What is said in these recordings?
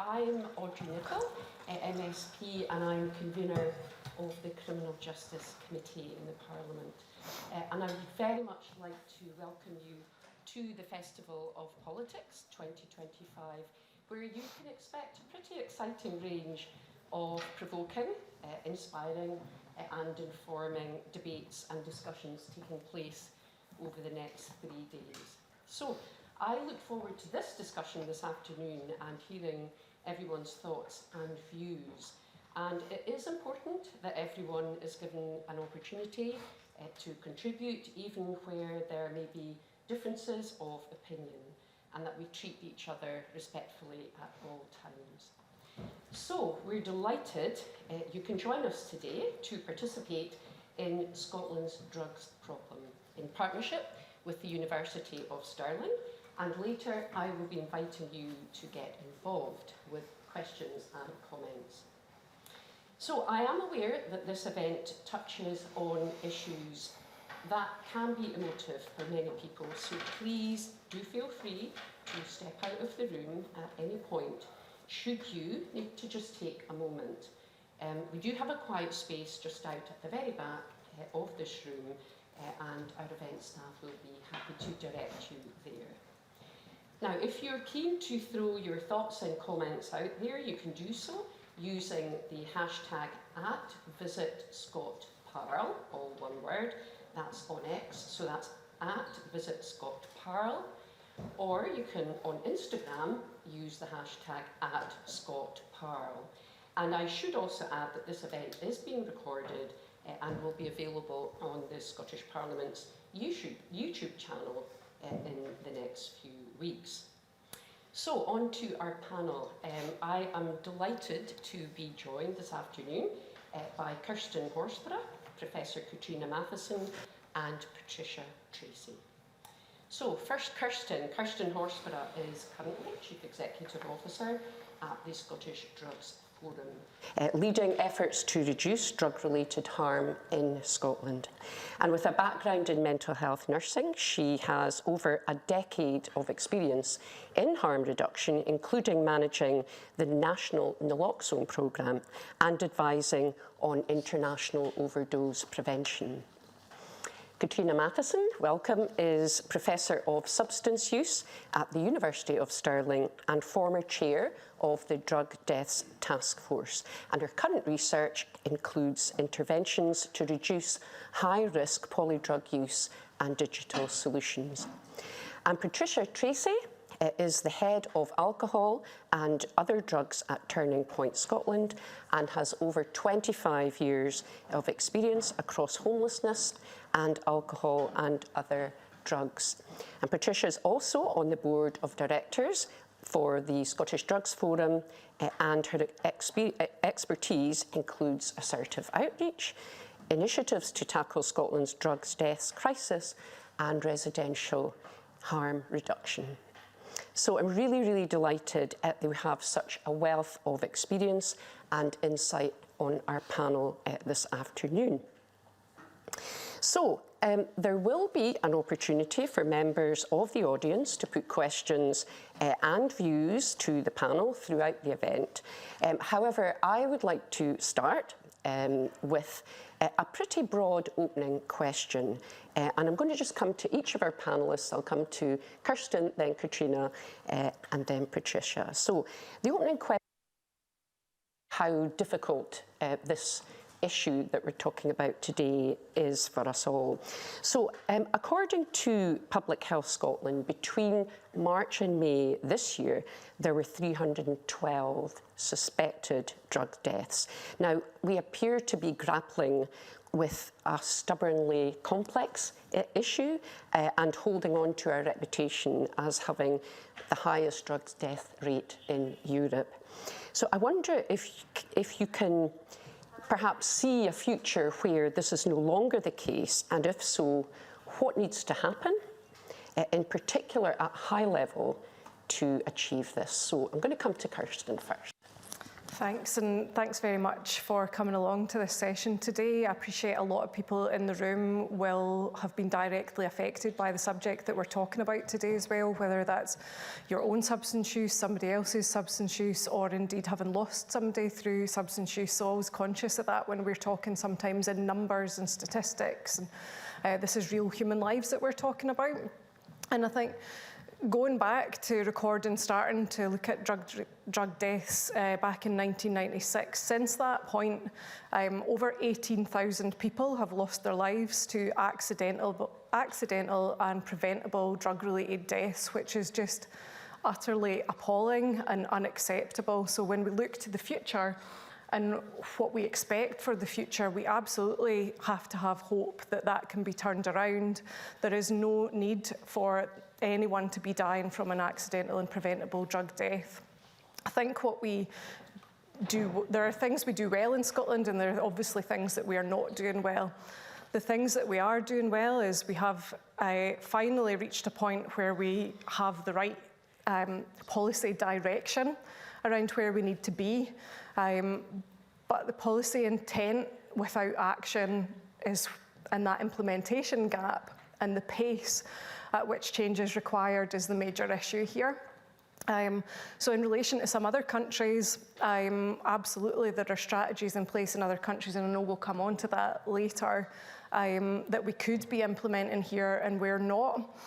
I'm Audrey Nicol, MSP, and I'm convener of the Criminal Justice Committee in the Parliament. And I would very much like to welcome you to the Festival of Politics 2025, where you can expect a pretty exciting range of provoking, inspiring and informing debates and discussions taking place over the next 3 days. So I look forward to this discussion this afternoon and hearing everyone's thoughts and views. And it is important that everyone is given an opportunity to contribute, even where there may be differences of opinion, and that we treat each other respectfully at all times. So we're delighted you can join us today to participate in Scotland's drugs problem in partnership with the University of Stirling, and later I will be inviting you to get involved with questions and comments. So I am aware that this event touches on issues that can be emotive for many people, so please do feel free to step out of the room at any point should you need to just take a moment. We do have a quiet space just out at the very back of this room, and our event staff will be happy to direct you there. Now, if you're keen to throw your thoughts and comments out there, you can do so using the hashtag @VisitScottParl, all one word. That's on X, so that's @VisitScottParl. Or you can, on Instagram, use the hashtag @ScottParl. And I should also add that this event is being recorded and will be available on the Scottish Parliament's YouTube channel in the next few weeks. So on to our panel. I am delighted to be joined this afternoon by Kirsten Horsburgh, Professor Katrina Matheson and Patricia Tracy. So first, Kirsten Horsburgh is currently Chief Executive Officer at the Scottish Drugs Forum, leading efforts to reduce drug-related harm in Scotland. And with a background in mental health nursing, she has over a decade of experience in harm reduction, including managing the national naloxone programme and advising on international overdose prevention. Katrina Matheson, welcome, is Professor of Substance Use at the University of Stirling and former chair of the Drug Deaths Task Force. And her current research includes interventions to reduce high-risk polydrug use and digital solutions. And Patricia Tracy is the head of alcohol and other drugs at Turning Point Scotland and has over 25 years of experience across homelessness and alcohol and other drugs. And Patricia is also on the board of directors for the Scottish Drugs Forum, and her expertise includes assertive outreach, initiatives to tackle Scotland's drugs deaths crisis, and residential harm reduction. So I'm really, really delighted that we have such a wealth of experience and insight on our panel this afternoon. So there will be an opportunity for members of the audience to put questions and views to the panel throughout the event. However, I would like to start with a pretty broad opening question. And I'm going to just come to each of our panellists. I'll come to Kirsten, then Katrina, and then Patricia. So the opening question is how difficult this issue that we're talking about today is for us all. So according to Public Health Scotland, between March and May this year, there were 312 suspected drug deaths. Now, we appear to be grappling with a stubbornly complex issue and holding on to our reputation as having the highest drugs death rate in Europe. So I wonder if you can perhaps see a future where this is no longer the case, and if so, what needs to happen, in particular at high level, to achieve this? So I'm going to come to Kirsten first. Thanks, and thanks very much for coming along to this session today. I appreciate a lot of people in the room will have been directly affected by the subject that we're talking about today as well, whether that's your own substance use, somebody else's substance use, or indeed having lost somebody through substance use. So always conscious of that when we're talking sometimes in numbers and statistics. And this is real human lives that we're talking about. And I think going back to recording, starting to look at drug deaths back in 1996, since that point, over 18,000 people have lost their lives to accidental and preventable drug-related deaths, which is just utterly appalling and unacceptable. So when we look to the future and what we expect for the future, we absolutely have to have hope that that can be turned around. There is no need for anyone to be dying from an accidental and preventable drug death. I think what we do, there are things we do well in Scotland, and there are obviously things that we are not doing well. The things that we are doing well is we have finally reached a point where we have the right policy direction around where we need to be. But the policy intent without action and that implementation gap and the pace at which change is required is the major issue here. So in relation to some other countries, absolutely there are strategies in place in other countries, and I know we'll come on to that later, that we could be implementing here, and we're not.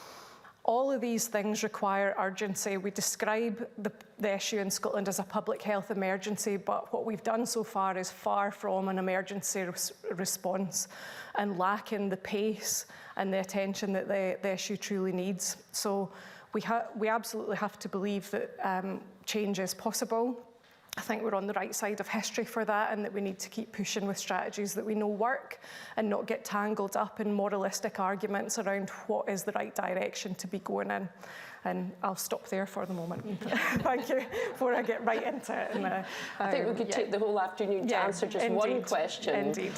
All of these things require urgency. We describe the issue in Scotland as a public health emergency, but what we've done so far is far from an emergency response and lacking the pace and the attention that the issue truly needs. So we absolutely have to believe that change is possible. I think we're on the right side of history for that, and that we need to keep pushing with strategies that we know work and not get tangled up in moralistic arguments around what is the right direction to be going in. And I'll stop there for the moment. Thank you, before I get right into it. And, I think we could take the whole afternoon to answer just one question. Indeed.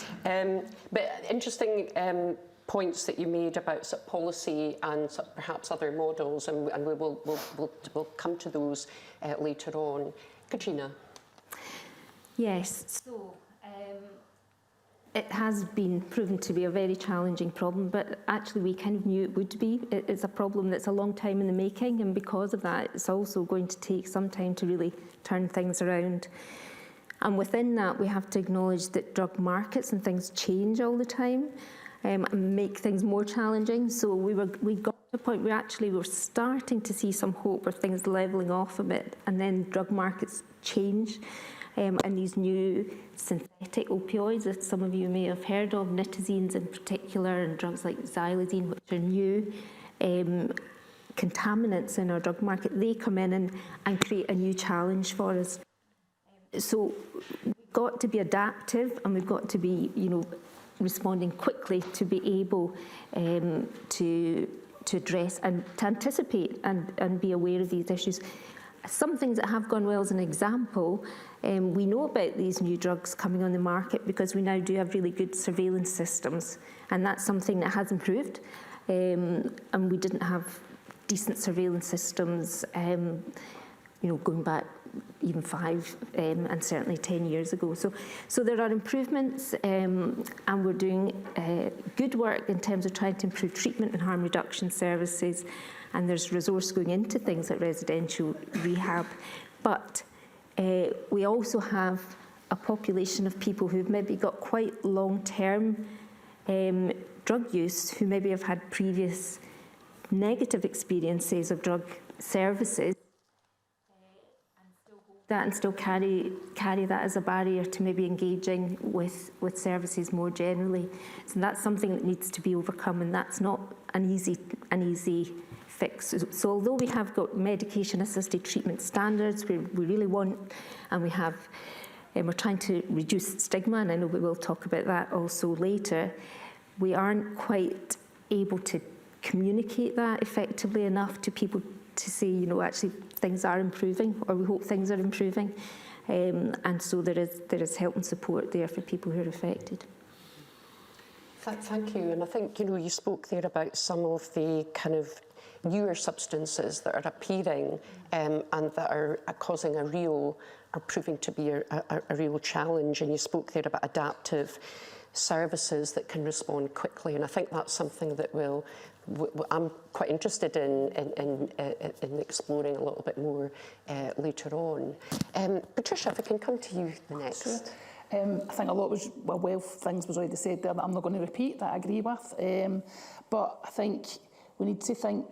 But interesting points that you made about sort of policy and sort of perhaps other models, and we'll come to those later on. Katrina. Yes, so it has been proven to be a very challenging problem, but actually we kind of knew it would be. It's a problem that's a long time in the making, and because of that, it's also going to take some time to really turn things around. And within that, we have to acknowledge that drug markets and things change all the time and make things more challenging. So we got to a point where actually we were starting to see some hope of things levelling off a bit, and then drug markets change. And these new synthetic opioids that some of you may have heard of, nitazines in particular, and drugs like xylazine, which are new contaminants in our drug market, they come in and create a new challenge for us. So we've got to be adaptive, and we've got to be, responding quickly to be able to address and to anticipate and be aware of these issues. Some things that have gone well as an example, we know about these new drugs coming on the market because we now do have really good surveillance systems, and that's something that has improved, and we didn't have decent surveillance systems, going back even 5 and certainly 10 years ago. So there are improvements, and we're doing good work in terms of trying to improve treatment and harm reduction services, and there's resource going into things like residential rehab. But we also have a population of people who've maybe got quite long-term drug use, who maybe have had previous negative experiences of drug services, and still carry that as a barrier to maybe engaging with services more generally. So that's something that needs to be overcome, and that's not an easy fix. So although we have got medication-assisted treatment standards, we really want, and we're trying to reduce stigma, and I know we will talk about that also later, we aren't quite able to communicate that effectively enough to people to say, actually things are improving, or we hope things are improving. And so there is help and support there for people who are affected. Thank you. And I think, you spoke there about some of the kind of newer substances that are appearing and that are causing are proving to be a real challenge. And you spoke there about adaptive services that can respond quickly, and I think that's something that I'm quite interested in exploring a little bit more later on. Patricia, if I can come to you next. Sure. I think a lot was, well, things was already said there that I'm not going to repeat, that I agree with. But I think we need to think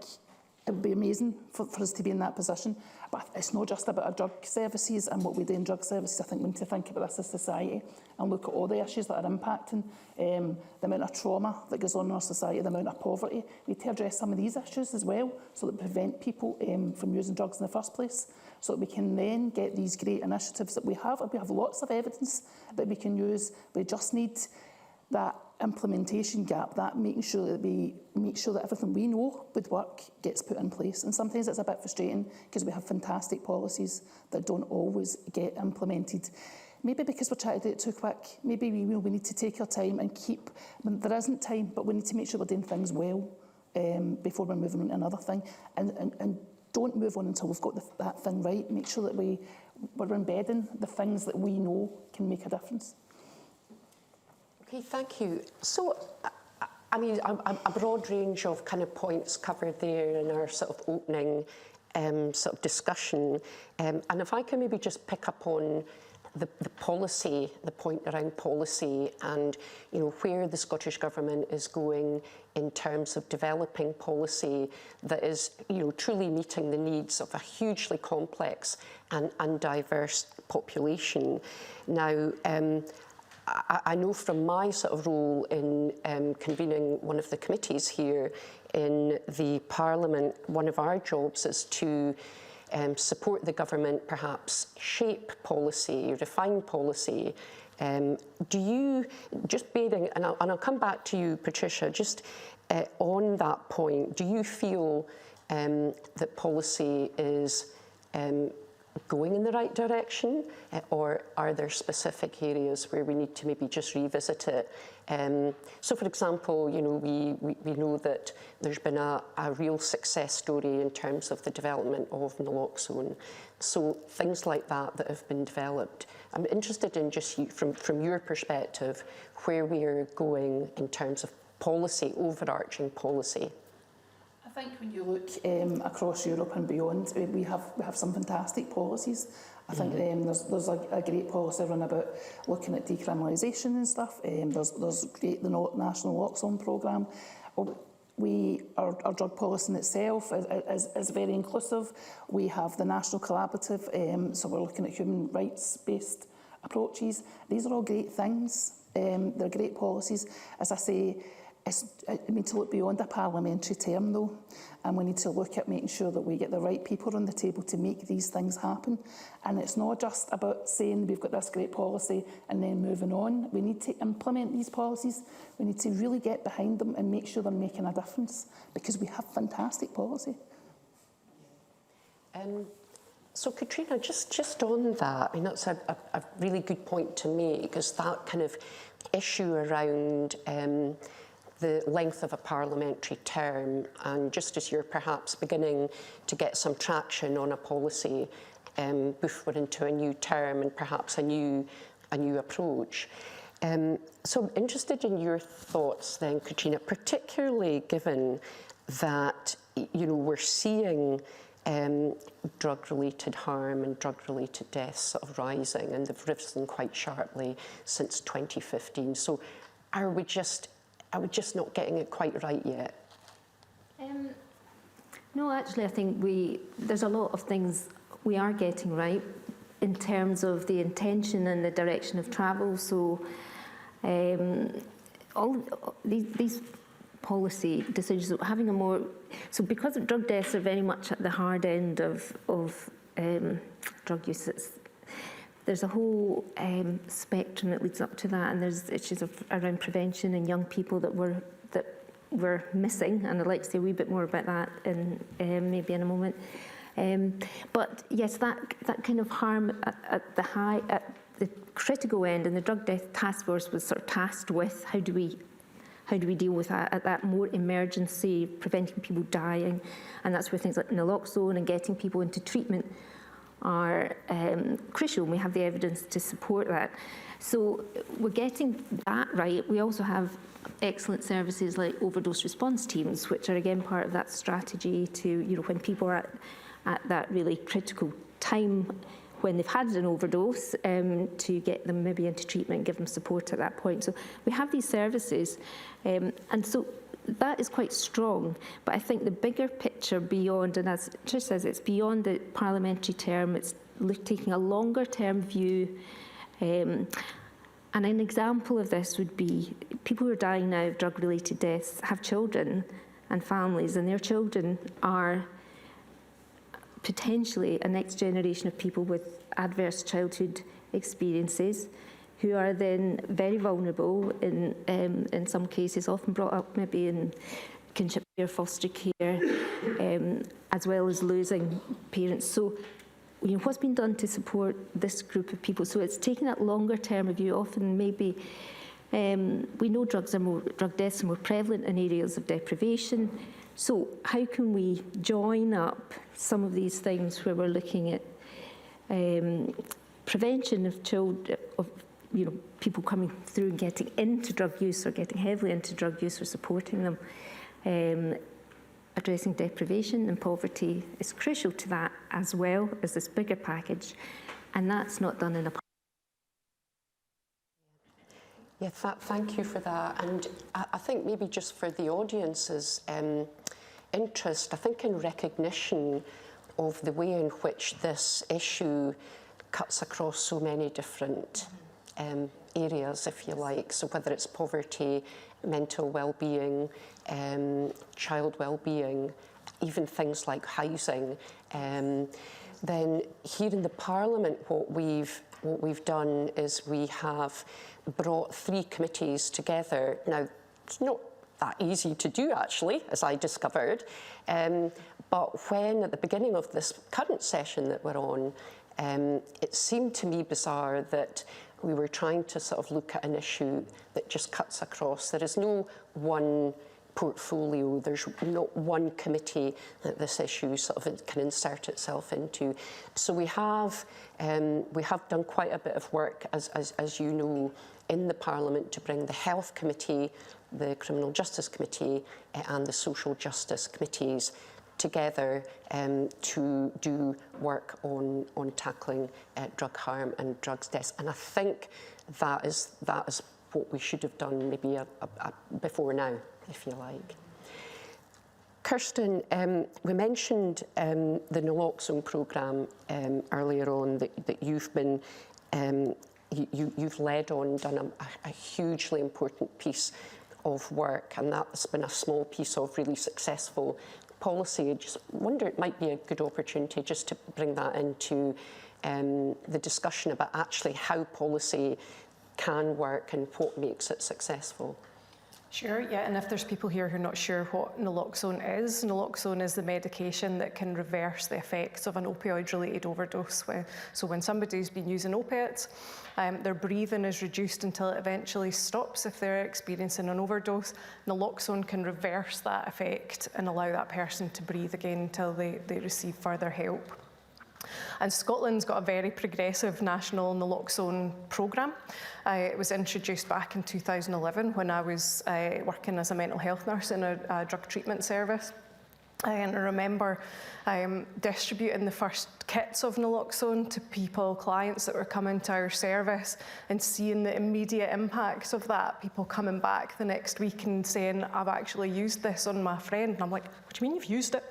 it would be amazing for us to be in that position. But it's not just about our drug services and what we do in drug services. I think we need to think about this as society and look at all the issues that are impacting the amount of trauma that goes on in our society, the amount of poverty. We need to address some of these issues as well, so that we prevent people from using drugs in the first place, so that we can then get these great initiatives that we have. We have lots of evidence that we can use. We just need that implementation gap, that making sure that we make sure that everything we know would work gets put in place. And sometimes it's a bit frustrating because we have fantastic policies that don't always get implemented. Maybe because we're trying to do it too quick. Maybe we need to take our time and there isn't time, but we need to make sure we're doing things well before we're moving on to another thing. And don't move on until we've got that thing right. Make sure that we're embedding the things that we know can make a difference. Okay, thank you. So, I mean, a broad range of kind of points covered there in our sort of opening sort of discussion. And if I can maybe just pick up on the policy, the point around policy and, you know, where the Scottish Government is going in terms of developing policy that is, you know, truly meeting the needs of a hugely complex and diverse population. Now, I know from my sort of role in convening one of the committees here in the Parliament, one of our jobs is to support the government, perhaps shape policy, refine policy. Do you, just bearing, and I'll come back to you, Patricia, just on that point, do you feel that policy is going in the right direction, or are there specific areas where we need to maybe just revisit it? So, for example, you know, we know that there's been a real success story in terms of the development of naloxone. So things like that have been developed. I'm interested in just from your perspective, where we are going in terms of policy, overarching policy. I think when you look across Europe and beyond, we have some fantastic policies. I think there's a great policy around about looking at decriminalisation and stuff. There's great the National Naloxone Programme. Our drug policy in itself is very inclusive. We have the National Collaborative, so we're looking at human rights-based approaches. These are all great things. They're great policies. As I say, we need to look beyond a parliamentary term though, and we need to look at making sure that we get the right people on the table to make these things happen. And it's not just about saying we've got this great policy and then moving on. We need to implement these policies. We need to really get behind them and make sure they're making a difference, because we have fantastic policy. So Katrina, just on that, I mean, that's a really good point to make, because that kind of issue around the length of a parliamentary term, and just as you're perhaps beginning to get some traction on a policy, before into a new term and perhaps a new approach. So I'm interested in your thoughts then, Katrina, particularly given that, you know, we're seeing drug-related harm and drug-related deaths sort of rising, and they've risen quite sharply since 2015. So are we just not getting it quite right yet? No, actually, I think there's a lot of things we are getting right in terms of the intention and the direction of travel. So all these policy decisions, having a more, so because of drug deaths are very much at the hard end of drug use, there's a whole spectrum that leads up to that, and there's issues around prevention and young people that we're missing, and I'd like to say a wee bit more about that maybe in a moment. But yes, that kind of harm at the critical end, and the Drug Death Task Force was sort of tasked with how do we How do we deal with that at that more emergency, preventing people dying? And that's where things like naloxone and getting people into treatment are crucial, and we have the evidence to support that. So we're getting that right. We also have excellent services like overdose response teams, which are again part of that strategy to, you know, when people are at that really critical time when they've had an overdose, to get them maybe into treatment and give them support at that point. So we have these services, and so that is quite strong. But I think the bigger picture beyond, and as Trish says, it's beyond the parliamentary term, it's taking a longer term view. And an example of this would be people who are dying now of drug-related deaths have children and families, and their children are potentially a next generation of people with adverse childhood experiences who are then very vulnerable in some cases, often brought up maybe in kinship care, foster care, as well as losing parents. So, you know, what's been done to support this group of people? So it's taking that longer term view. Often maybe we know drug deaths are more prevalent in areas of deprivation. So how can we join up some of these things where we're looking at prevention of you know, people coming through and getting into drug use or getting heavily into drug use, or supporting them. Addressing deprivation and poverty is crucial to that, as well as this bigger package, and that's not done in a... Yeah, thank you for that. And I think maybe just for the audience's interest, I think in recognition of the way in which this issue cuts across so many different areas, if you like. So whether it's poverty, mental well-being, child well-being, even things like housing, then here in the Parliament what we've done is we have brought 3 committees together. Now, it's not that easy to do, actually, as I discovered, but when at the beginning of this current session that we're on, it seemed to me bizarre that we were trying to sort of look at an issue that just cuts across. There is no one portfolio, there's not one committee that this issue sort of can insert itself into. So we have done quite a bit of work, as you know, in the Parliament to bring the Health Committee, the Criminal Justice Committee and the Social Justice Committees together to do work on tackling drug harm and drugs deaths. And I think that is what we should have done maybe before now, if you like. Kirsten, we mentioned the naloxone programme earlier on that you've been you've led on, done a hugely important piece of work, and that's been a small piece of really successful policy. I just wonder, it might be a good opportunity just to bring that into the discussion about actually how policy can work and what makes it successful. Sure, yeah, and if there's people here who are not sure what naloxone is the medication that can reverse the effects of an opioid-related overdose. So when somebody's been using opiates, their breathing is reduced until it eventually stops if they're experiencing an overdose. Naloxone can reverse that effect and allow that person to breathe again until they receive further help. And Scotland's got a very progressive national naloxone programme. It was introduced back in 2011 when I was working as a mental health nurse in a drug treatment service. And I remember distributing the first kits of naloxone to clients that were coming to our service, and seeing the immediate impacts of that. People coming back the next week and saying, I've actually used this on my friend. And I'm like, what do you mean you've used it?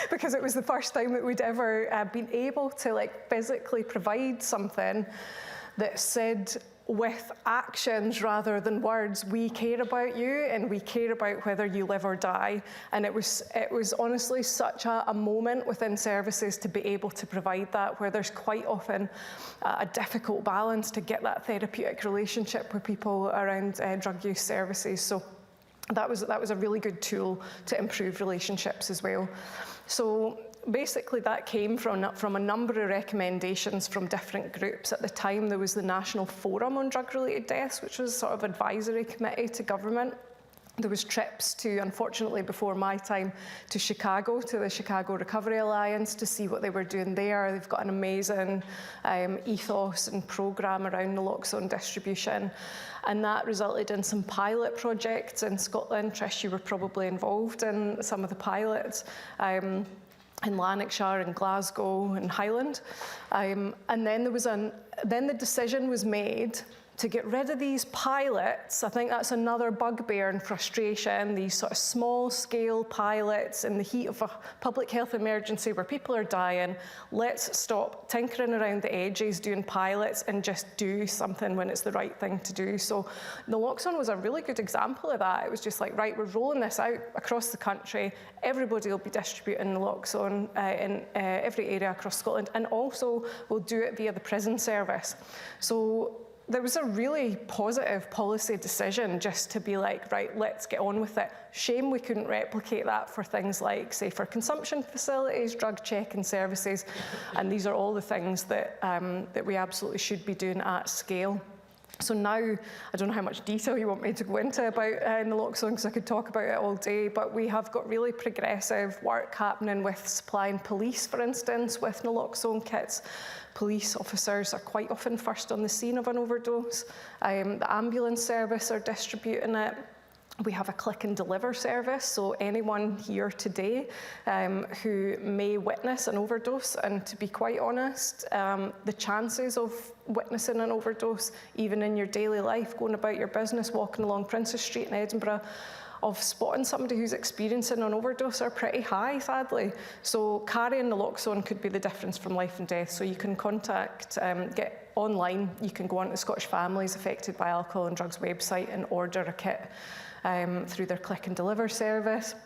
Because it was the first time that we'd ever been able to physically provide something that said, with actions rather than words, we care about you and we care about whether you live or die. And it was honestly such a moment within services to be able to provide that, where there's quite often a difficult balance to get that therapeutic relationship with people around drug use services. So that was a really good tool to improve relationships as well. So basically that came from a number of recommendations from different groups. At the time there was the National Forum on Drug-Related Deaths, which was sort of advisory committee to government. There was trips to, unfortunately before my time, to Chicago, to the Chicago Recovery Alliance to see what they were doing there. They've got an amazing ethos and programme around naloxone distribution. And that resulted in some pilot projects in Scotland. Trish, you were probably involved in some of the pilots. In Lanarkshire and Glasgow and Highland. And then the decision was made to get rid of these pilots. I think that's another bugbear and frustration, these sort of small-scale pilots in the heat of a public health emergency where people are dying. Let's stop tinkering around the edges, doing pilots, and just do something when it's the right thing to do. So naloxone was a really good example of that. It was just like, right, we're rolling this out across the country. Everybody will be distributing naloxone in every area across Scotland, and also we'll do it via the prison service. So there was a really positive policy decision just to be like, right, let's get on with it. Shame we couldn't replicate that for things like safer consumption facilities, drug checking services, and these are all the things that, that we absolutely should be doing at scale. So now, I don't know how much detail you want me to go into about naloxone, because I could talk about it all day, but we have got really progressive work happening with supplying police, for instance, with naloxone kits. Police officers are quite often first on the scene of an overdose. The ambulance service are distributing it. We have a click and deliver service, so anyone here today who may witness an overdose, and to be quite honest, the chances of witnessing an overdose, even in your daily life, going about your business, walking along Princes Street in Edinburgh, of spotting somebody who's experiencing an overdose are pretty high, sadly. So carrying naloxone could be the difference from life and death. So you can contact, get online, you can go onto the Scottish Families Affected by Alcohol and Drugs website and order a kit through their click and deliver service.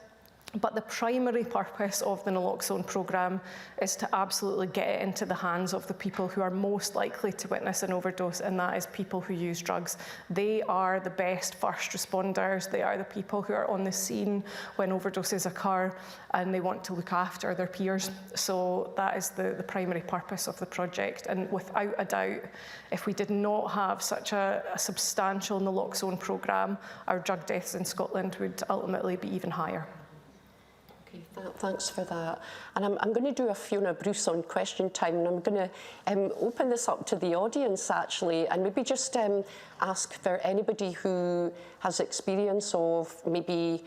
But the primary purpose of the naloxone programme is to absolutely get it into the hands of the people who are most likely to witness an overdose, and that is people who use drugs. They are the best first responders. They are the people who are on the scene when overdoses occur, and they want to look after their peers. So that is the primary purpose of the project. And without a doubt, if we did not have such a substantial naloxone programme, our drug deaths in Scotland would ultimately be even higher. Thanks for that. And I'm going to do a Fiona Bruce on question time, and I'm going to open this up to the audience, actually, and maybe just ask for anybody who has experience of maybe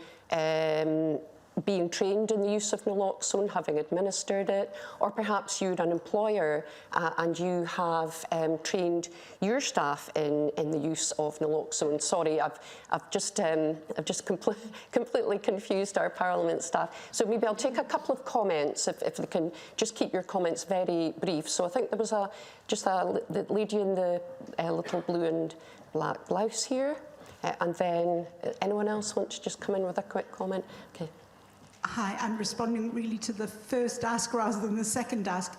being trained in the use of naloxone, having administered it, or perhaps you're an employer and you have trained your staff in the use of naloxone. Sorry, I've just completely confused our Parliament staff. So maybe I'll take a couple of comments if they can just keep your comments very brief. So I think there was the lady in the little blue and black blouse here, and then anyone else want to just come in with a quick comment? Okay. Hi, I'm responding really to the first ask rather than the second ask.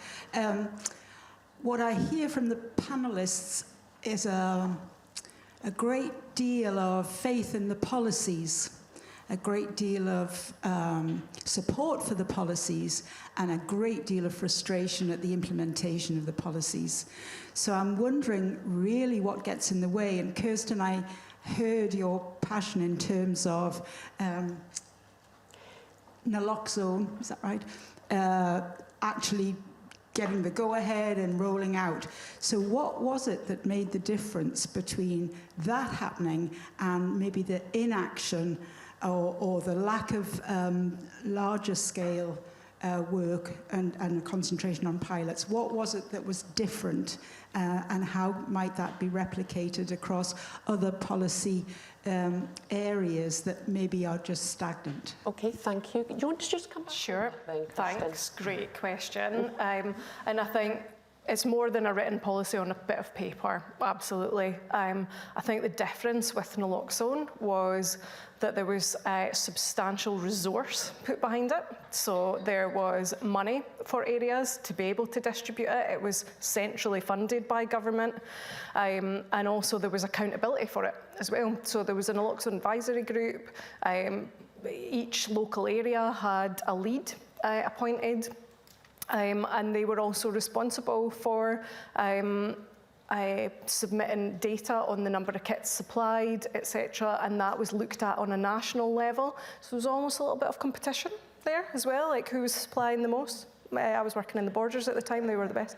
What I hear from the panellists is a great deal of faith in the policies, a great deal of support for the policies, and a great deal of frustration at the implementation of the policies. So I'm wondering really what gets in the way. And Kirsten, I heard your passion in terms of naloxone, is that right? Actually getting the go-ahead and rolling out. So what was it that made the difference between that happening and maybe the inaction or the lack of larger scale work and a concentration on pilots? What was it that was different, and how might that be replicated across other policy areas that maybe are just stagnant? Okay, thank you. Do you want to just come back? Sure, thanks. Great question. And I think it's more than a written policy on a bit of paper, absolutely. I think the difference with naloxone was that there was a substantial resource put behind it. So there was money for areas to be able to distribute it. It was centrally funded by government. And also there was accountability for it as well. So there was a naloxone advisory group. Each local area had a lead appointed. And they were also responsible for submitting data on the number of kits supplied, etc., and that was looked at on a national level. So there was almost a little bit of competition there as well, like who was supplying the most. I was working in the Borders at the time, they were the best.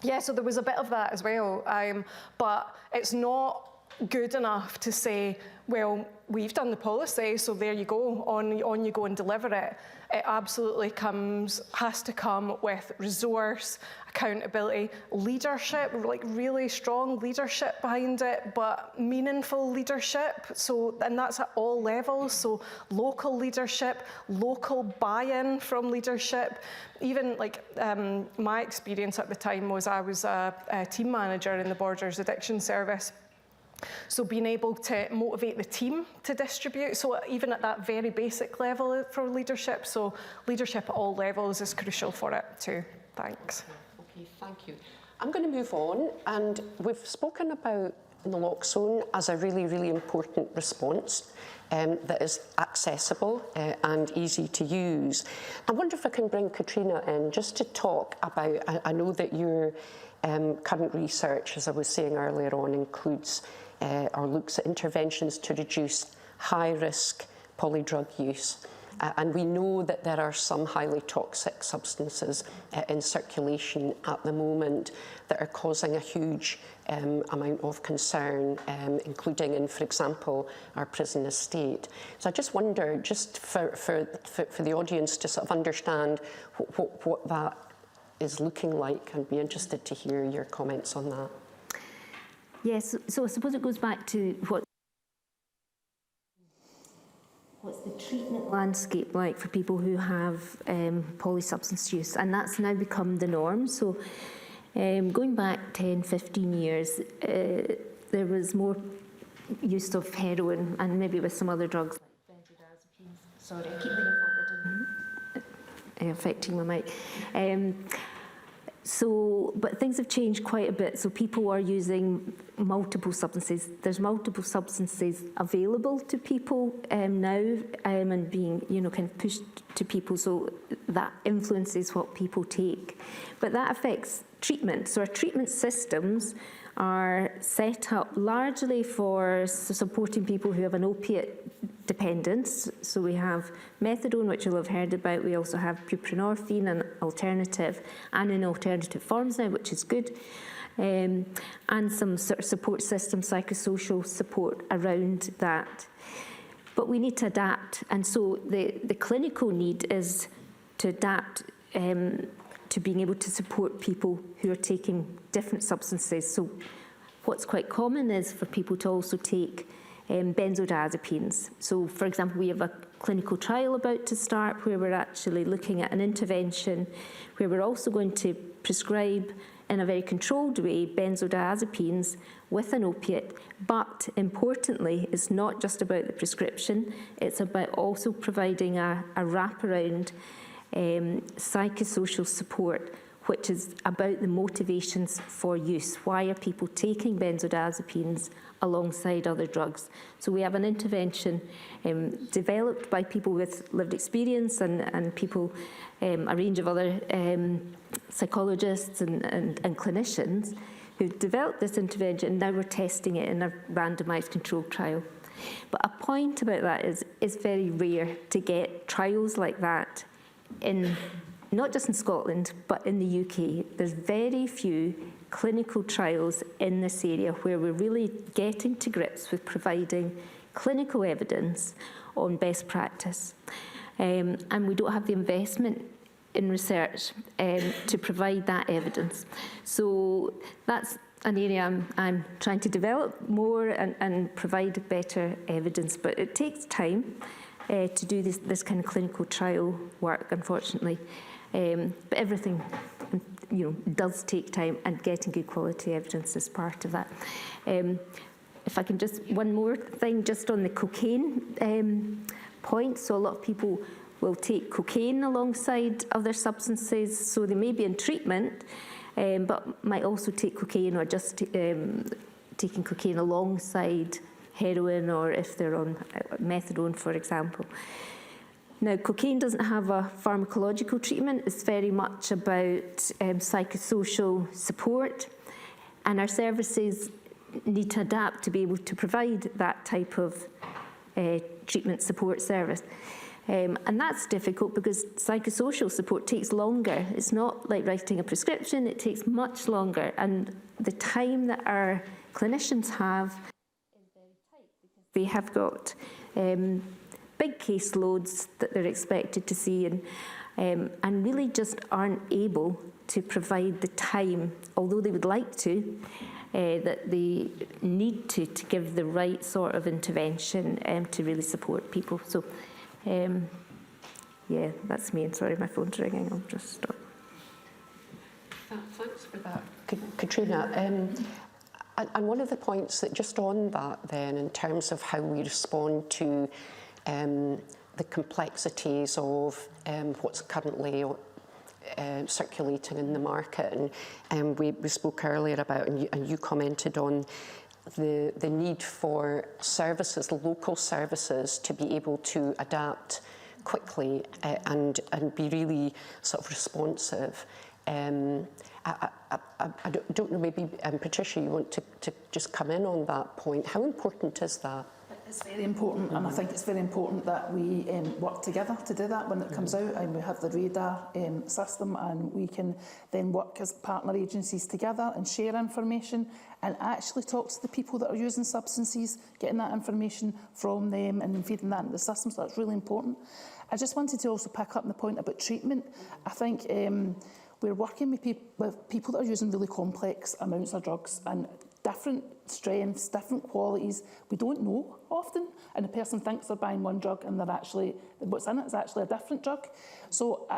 Yeah, so there was a bit of that as well, but it's not good enough to say, well, we've done the policy, so there you go, on you go and deliver it. It absolutely has to come with resource, accountability, leadership, like really strong leadership behind it, but meaningful leadership. So, and that's at all levels. So local leadership, local buy-in from leadership. Even like my experience at the time was I was a team manager in the Borders Addiction Service. So being able to motivate the team to distribute, so even at that very basic level for leadership, so leadership at all levels is crucial for it too. Thanks. Okay, thank you. I'm going to move on, and we've spoken about naloxone as a really, really important response that is accessible and easy to use. I wonder if I can bring Katrina in just to talk about, I know that your current research, as I was saying earlier on, includes or looks at interventions to reduce high-risk polydrug use. And we know that there are some highly toxic substances in circulation at the moment that are causing a huge amount of concern, including in, for example, our prison estate. So I just wonder, just for the audience to sort of understand what that is looking like, and be interested to hear your comments on that. Yes, so I suppose it goes back to what's the treatment landscape like for people who have polysubstance use, and that's now become the norm. So going back 10, 15 years, there was more use of heroin and maybe with some other drugs like benzodiazepines. Sorry, I keep leaning forward. Affecting my mic. But things have changed quite a bit. So people are using multiple substances. There's multiple substances available to people now, and being, kind of pushed to people. So that influences what people take. But that affects treatment. So our treatment systems are set up largely for supporting people who have an opiate dependence. So we have methadone, which you'll have heard about. We also have buprenorphine, an alternative, and in alternative forms now, which is good. And some sort of support system, psychosocial support around that. But we need to adapt. And so the clinical need is to adapt to being able to support people who are taking different substances. So what's quite common is for people to also take benzodiazepines. So for example, we have a clinical trial about to start where we're actually looking at an intervention where we're also going to prescribe in a very controlled way benzodiazepines with an opiate, but importantly, it's not just about the prescription, it's about also providing a wraparound psychosocial support, which is about the motivations for use. Why are people taking benzodiazepines alongside other drugs? So we have an intervention developed by people with lived experience and people, a range of other psychologists and clinicians who've developed this intervention, and now we're testing it in a randomised controlled trial. But a point about that is it's very rare to get trials like that in, not just in Scotland, but in the UK. There's very few clinical trials in this area where we're really getting to grips with providing clinical evidence on best practice. And we don't have the investment in research to provide that evidence. So that's an area I'm trying to develop more and provide better evidence, but it takes time to do this kind of clinical trial work, unfortunately. But everything, does take time, and getting good quality evidence is part of that. If I can just, one more thing, just on the cocaine point. So a lot of people will take cocaine alongside other substances, so they may be in treatment, but might also take cocaine, or just taking cocaine alongside heroin, or if they're on methadone, for example. Now, cocaine doesn't have a pharmacological treatment. It's very much about psychosocial support, and our services need to adapt to be able to provide that type of treatment support service. And that's difficult because psychosocial support takes longer. It's not like writing a prescription, it takes much longer. And the time that our clinicians have is very tight because they have got big caseloads that they're expected to see and really just aren't able to provide the time, although they would like to, that they need to give the right sort of intervention to really support people. So, yeah, that's me. And sorry, my phone's ringing. I'll just stop. Thanks for that, Katrina. And one of the points that just on that then, in terms of how we respond to the complexities of what's currently circulating in the market, and we spoke earlier about, and you commented on the need for services, local services, to be able to adapt quickly and be really sort of responsive. I don't know, maybe Patricia, you want to just come in on that point. How important is that? It's very important, and I think it's very important that we work together to do that when it comes out, and we have the radar system, and we can then work as partner agencies together and share information and actually talk to the people that are using substances, getting that information from them and then feeding that into the system. So that's really important. I just wanted to also pick up on the point about treatment. I think we're working with people that are using really complex amounts of drugs and different strengths, different qualities. We don't know often, and the person thinks they're buying one drug and they're actually, what's in it is actually a different drug. So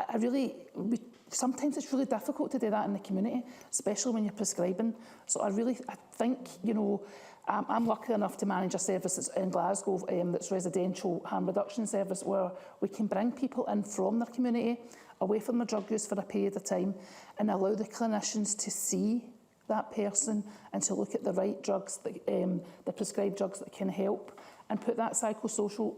sometimes it's really difficult to do that in the community, especially when you're prescribing. So I think, you know, I'm lucky enough to manage a service in Glasgow that's residential harm reduction service, where we can bring people in from their community, away from their drug use for a period of time, and allow the clinicians to see that person and to look at the right drugs, the prescribed drugs that can help, and put that psychosocial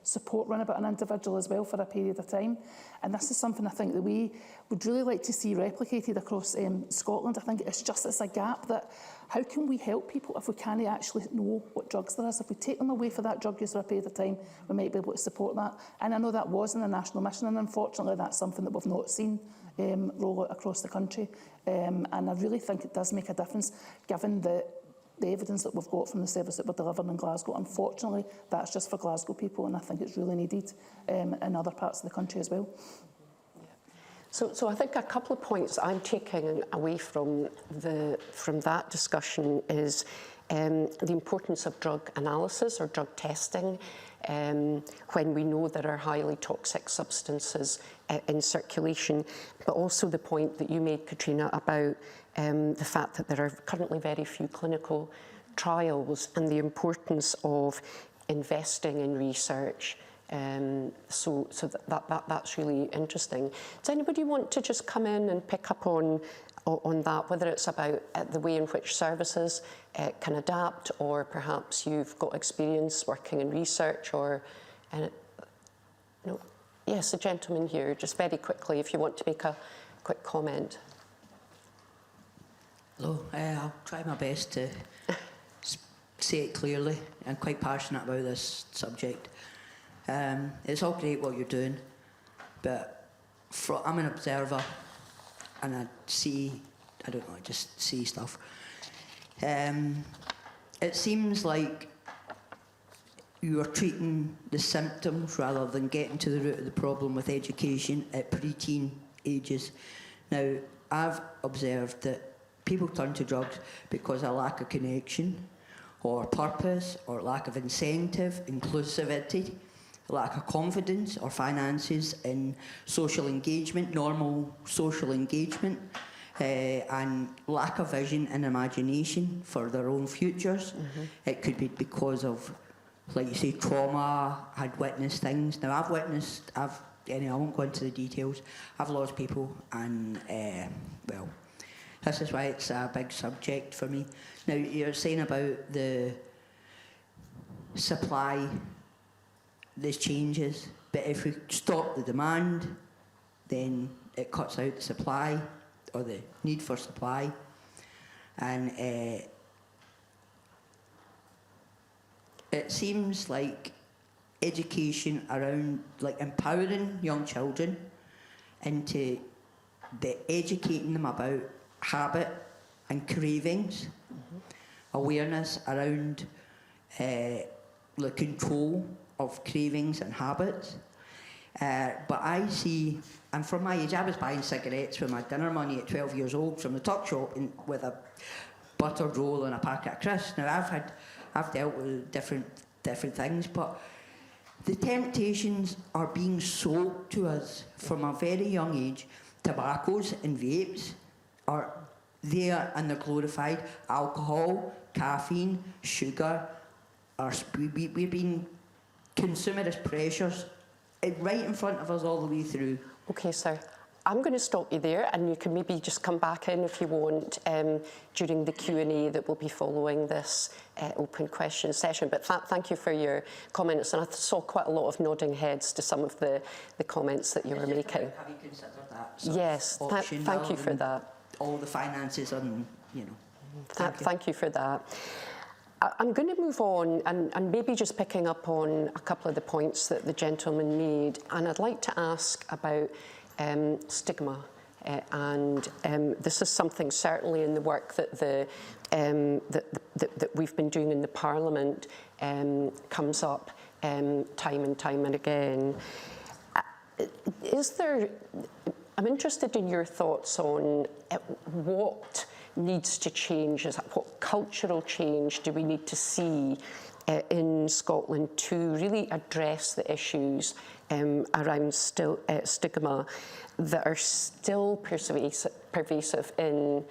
support around about an individual as well for a period of time. And this is something I think that we would really like to see replicated across Scotland. I think it's a gap that how can we help people if we can't actually know what drugs there is? If we take them away for that drug use for a period of time, we might be able to support that. And I know that was in the national mission, and unfortunately that's something that we've not seen roll out across the country. And I really think it does make a difference, given the evidence that we've got from the service that we're delivering in Glasgow. Unfortunately, that's just for Glasgow people, and I think it's really needed in other parts of the country as well. So I think a couple of points I'm taking away from that discussion is the importance of drug analysis or drug testing when we know there are highly toxic substances in circulation, but also the point that you made, Katrina, about the fact that there are currently very few clinical trials and the importance of investing in research. So that's really interesting. Does anybody want to just come in and pick up on that, whether it's about the way in which services can adapt, or perhaps you've got experience working in research, or no? Yes, a gentleman here, just very quickly, if you want to make a quick comment. Hello, I'll try my best to say it clearly. I'm quite passionate about this subject. It's all great what you're doing, but I'm an observer and I just see stuff. It seems like you are treating the symptoms rather than getting to the root of the problem with education at pre-teen ages. Now, I've observed that people turn to drugs because of lack of connection or purpose or lack of incentive, inclusivity, lack of confidence or finances in social engagement, normal social engagement, and lack of vision and imagination for their own futures. Mm-hmm. It could be because of, like you say, trauma, had witnessed things. Now I won't go into the details. I've lost people, and well, this is why it's a big subject for me. Now, you're saying about the supply, there's changes. But if we stop the demand, then it cuts out the supply, or the need for supply. And it seems like education around, like, empowering young children into educating them about habit and cravings, awareness around the control of cravings and habits. But I see, and from my age, I was buying cigarettes with my dinner money at 12 years old from the tuck shop with a buttered roll and a packet of crisps. Now I've dealt with different things, but the temptations are being sold to us from a very young age. Tobaccos and vapes are there, and they're glorified. Alcohol, caffeine, sugar, we're being consumerist pressures right in front of us all the way through. Okay, sir. I'm going to stop you there, and you can maybe just come back in if you want during the Q&A that will be following this open question session. But thank you for your comments, and I saw quite a lot of nodding heads to some of the comments that you were making. Have you considered that? Yes, thank you for that. All the finances and, you know. Thank you for that. I'm going to move on and maybe just picking up on a couple of the points that the gentleman made, and I'd like to ask about stigma, and this is something certainly in the work that that we've been doing in the Parliament comes up time and time and again. I'm interested in your thoughts on what needs to change, what cultural change do we need to see in Scotland to really address the issues around stigma that are still pervasive in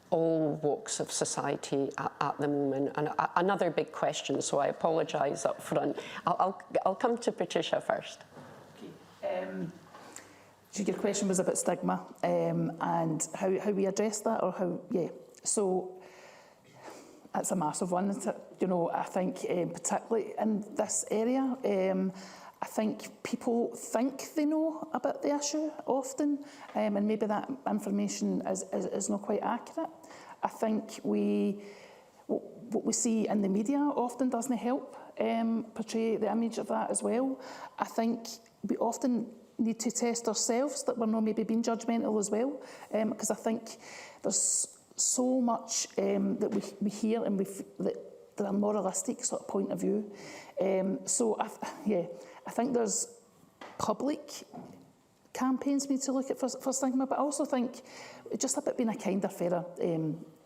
all walks of society at the moment. And another big question, so I apologise up front. I'll come to Patricia first. Okay. So your question was about stigma and how we address that, or how, yeah. So that's a massive one, isn't it? You know, I think particularly in this area, I think people think they know about the issue often, and maybe that information is not quite accurate. I think what we see in the media often doesn't help portray the image of that as well. I think we often need to test ourselves that we're not maybe being judgmental as well, because I think there's so much that we hear and that a moralistic sort of point of view. So I think there's public campaigns we need to look at for stigma, but I also think just about being a kinder, fairer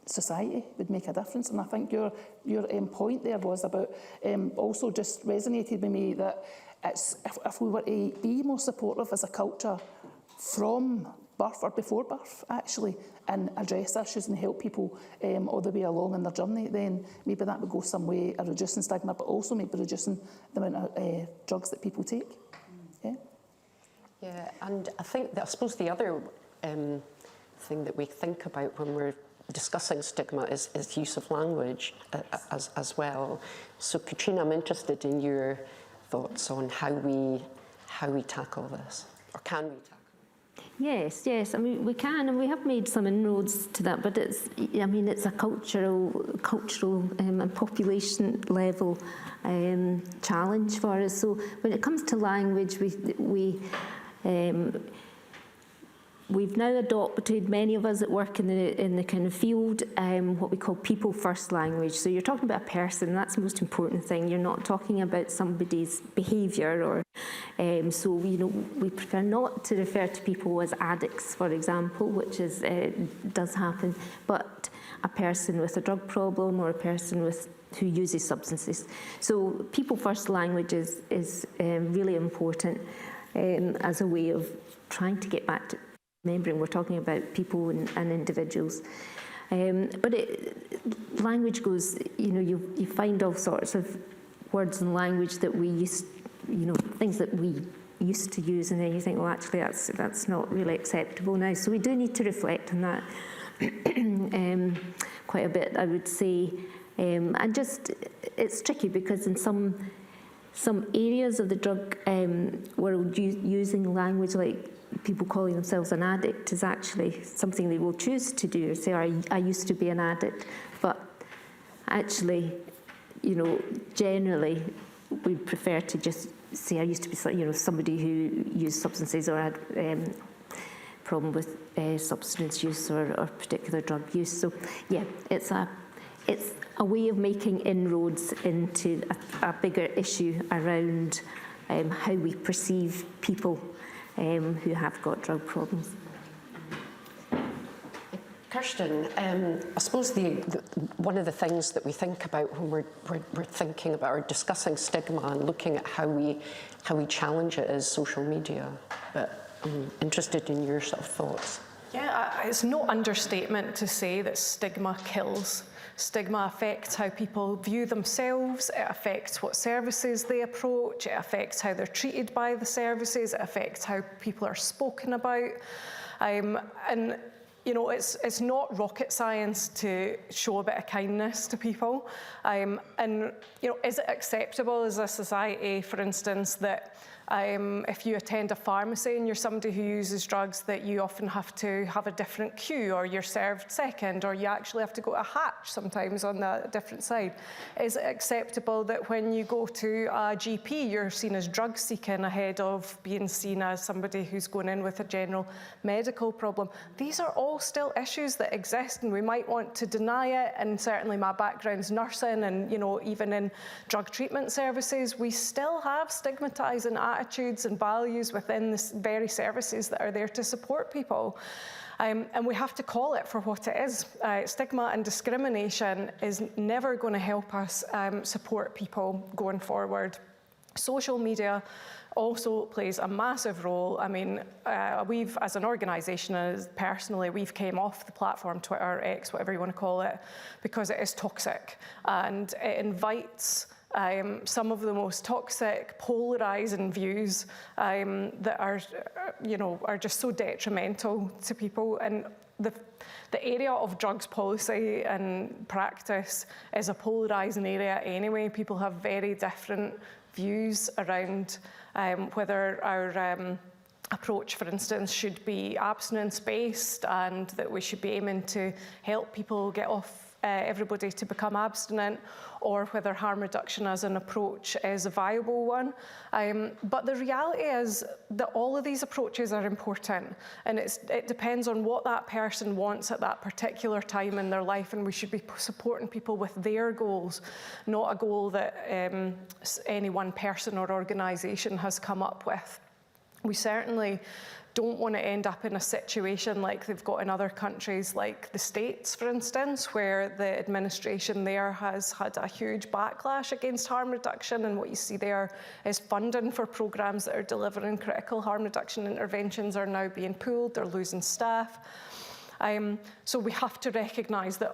society would make a difference. And I think your point there was about also just resonated with me that it's if we were to be more supportive as a culture from birth or before birth, actually, and address issues and help people all the way along in their journey, then maybe that would go some way at reducing stigma, but also maybe reducing the amount of drugs that people take. Yeah. Yeah, and I suppose the other thing that we think about when we're discussing stigma is use of language as well. So, Katrina, I'm interested in your thoughts on how we tackle this, or can we tackle it? Yes. I mean, we can, and we have made some inroads to that. But it's a cultural and population level challenge for us. So when it comes to language, we've now adopted, many of us that work in the kind of field, what we call people first language. So you're talking about a person, that's the most important thing. You're not talking about somebody's behaviour, or so we prefer not to refer to people as addicts, for example, which does happen, but a person with a drug problem or a person who uses substances. So people first language is really important as a way of trying to get back to remembering we're talking about people and individuals. But language goes, you find all sorts of words and language that we used, things that we used to use, and then you think, well, actually, that's not really acceptable now. So we do need to reflect on that quite a bit, I would say. And just, it's tricky because in some some areas of the drug world using language like people calling themselves an addict is actually something they will choose to do, or say, I used to be an addict. But actually, you know, generally, we prefer to just say, I used to be, you know, somebody who used substances or had problem with substance use or particular drug use. So, yeah, it's a way of making inroads into a bigger issue around how we perceive people who have got drug problems. Kirsten, I suppose one of the things that we think about when we're thinking about or discussing stigma and looking at how we challenge it is social media. But I'm interested in your sort of thoughts. Yeah, it's no understatement to say that stigma kills. Stigma affects how people view themselves, it affects what services they approach, it affects how they're treated by the services, it affects how people are spoken about. And you know, it's not rocket science to show a bit of kindness to people. And you know, is it acceptable as a society, for instance, that if you attend a pharmacy and you're somebody who uses drugs, that you often have to have a different queue, or you're served second, or you actually have to go to a hatch sometimes on the different side? Is it acceptable that when you go to a GP, you're seen as drug seeking ahead of being seen as somebody who's going in with a general medical problem? These are all still issues that exist, and we might want to deny it. And certainly my background's nursing, and you know, even in drug treatment services, we still have stigmatising attitudes and values within the very services that are there to support people. And we have to call it for what it is. Stigma and discrimination is never going to help us support people going forward. Social media also plays a massive role. I mean, we've, as an organisation and personally, we've came off the platform, Twitter, X, whatever you want to call it, because it is toxic and it invites some of the most toxic, polarising views that are, you know, are just so detrimental to people. And the area of drugs policy and practice is a polarising area anyway. People have very different views around whether our approach, for instance, should be abstinence-based, and that we should be aiming to help people get off everybody to become abstinent, or whether harm reduction as an approach is a viable one. But the reality is that all of these approaches are important, and it depends on what that person wants at that particular time in their life, and we should be supporting people with their goals, not a goal that any one person or organisation has come up with. We certainly don't want to end up in a situation like they've got in other countries like the States, for instance, where the administration there has had a huge backlash against harm reduction, and what you see there is funding for programmes that are delivering critical harm reduction interventions are now being pulled, they're losing staff. So we have to recognise that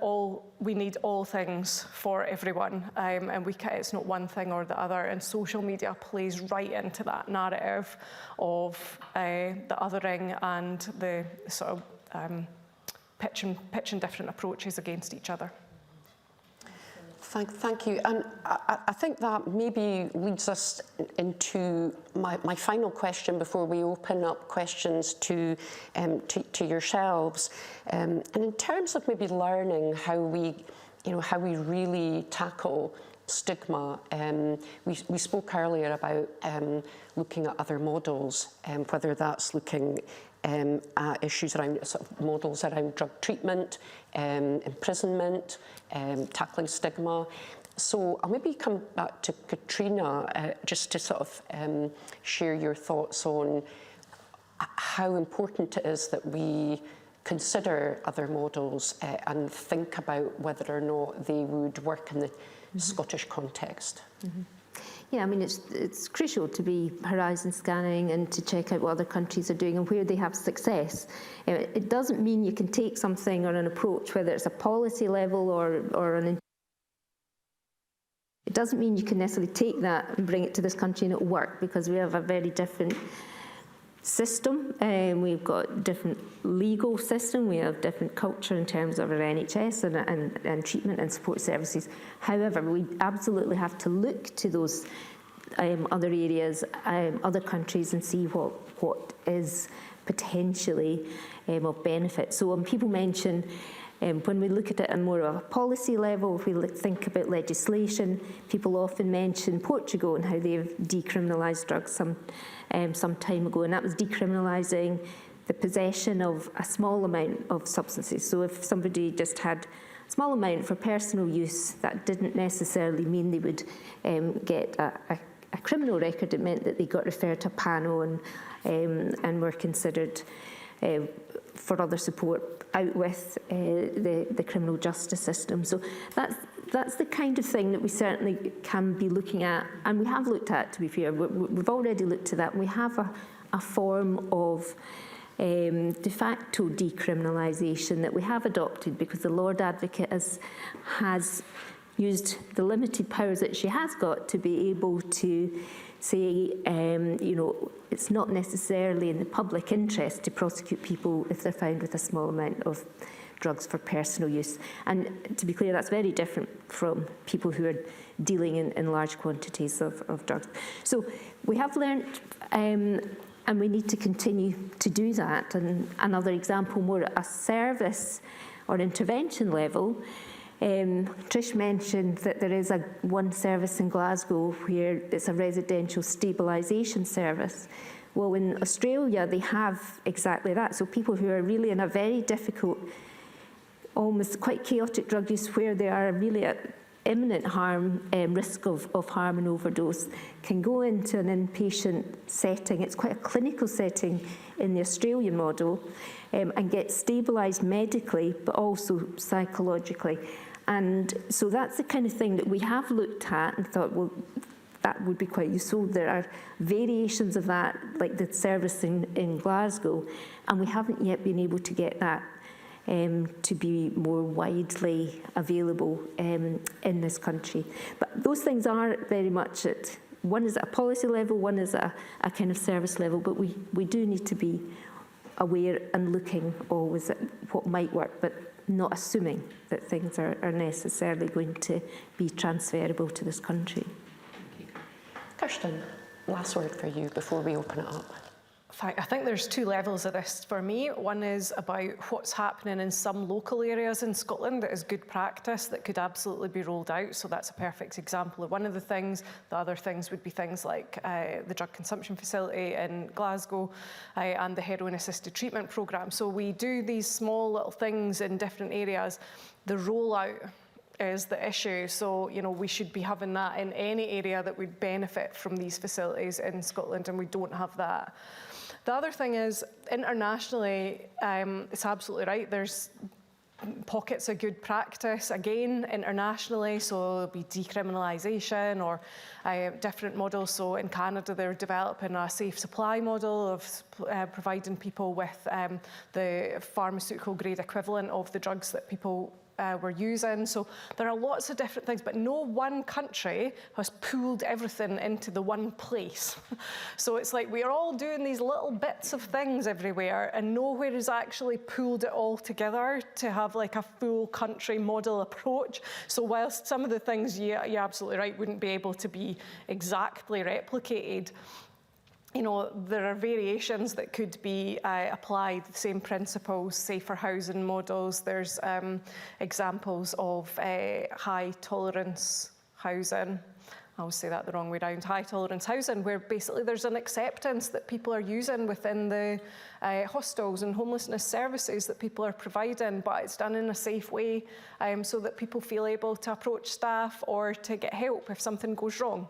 we need all things for everyone, and it's not one thing or the other, and social media plays right into that narrative of the othering and the sort of pitching different approaches against each other. Thank you. And I think that maybe leads us into my final question before we open up questions to yourselves. And in terms of maybe learning how we really tackle stigma, we spoke earlier about looking at other models, whether that's looking at issues around sort of models around drug treatment, imprisonment, tackling stigma. So I'll maybe come back to Katrina just to sort of share your thoughts on how important it is that we consider other models and think about whether or not they would work in the Scottish context. Yeah, I mean, it's crucial to be horizon scanning and to check out what other countries are doing and where they have success. It doesn't mean you can take something or an approach, whether it's a policy level or an... It doesn't mean you can necessarily take that and bring it to this country and it'll work, because we have a very different system. We've got different legal system, we have different culture in terms of our NHS and treatment and support services. However, we absolutely have to look to those other areas, other countries, and see what is potentially of benefit. So when people mention, when we look at it on more of a policy level, if we think about legislation, people often mention Portugal and how they've decriminalised drugs some time ago, and that was decriminalising the possession of a small amount of substances. So if somebody just had a small amount for personal use, that didn't necessarily mean they would get a criminal record. It meant that they got referred to a panel and were considered for other support out with the criminal justice system. So that's the kind of thing that we certainly can be looking at, and we have looked at, to be fair. We've already looked at that, and we have a form of de facto decriminalisation that we have adopted, because the Lord Advocate has used the limited powers that she has got to be able to say, it's not necessarily in the public interest to prosecute people if they're found with a small amount of drugs for personal use. And to be clear, that's very different from people who are dealing in large quantities of drugs. So we have learnt, and we need to continue to do that. And another example, more at a service or intervention level, Trish mentioned that there is one service in Glasgow where it's a residential stabilisation service. Well, in Australia, they have exactly that. So people who are really in a very difficult, almost quite chaotic drug use, where they are really at imminent harm, risk of harm and overdose, can go into an inpatient setting. It's quite a clinical setting in the Australian model, and get stabilised medically, but also psychologically. And so that's the kind of thing that we have looked at and thought, well, that would be quite useful. There are variations of that, like the service in Glasgow, and we haven't yet been able to get that to be more widely available in this country. But those things are very much at, one is at a policy level, one is at a kind of service level, but we do need to be aware and looking always at what might work, but not assuming that things are necessarily going to be transferable to this country. Kirsten, last word for you before we open it up. I think there's two levels of this for me. One is about what's happening in some local areas in Scotland that is good practice that could absolutely be rolled out. So that's a perfect example of one of the things. The other things would be things like the drug consumption facility in Glasgow and the heroin assisted treatment programme. So we do these small little things in different areas. The rollout is the issue. So, we should be having that in any area that would benefit from these facilities in Scotland, and we don't have that. The other thing is, internationally, it's absolutely right. There's pockets of good practice, again, internationally, so there'll be decriminalisation or different models. So in Canada, they're developing a safe supply model of providing people with the pharmaceutical grade equivalent of the drugs that people were using. So there are lots of different things, but no one country has pooled everything into the one place. So it's like we're all doing these little bits of things everywhere, and nowhere has actually pooled it all together to have like a full country model approach. So whilst some of the things, you're absolutely right, wouldn't be able to be exactly replicated, there are variations that could be applied, the same principles, safer housing models. There's examples of high tolerance housing. I always say that the wrong way around. High tolerance housing, where basically there's an acceptance that people are using within the hostels and homelessness services that people are providing, but it's done in a safe way so that people feel able to approach staff or to get help if something goes wrong.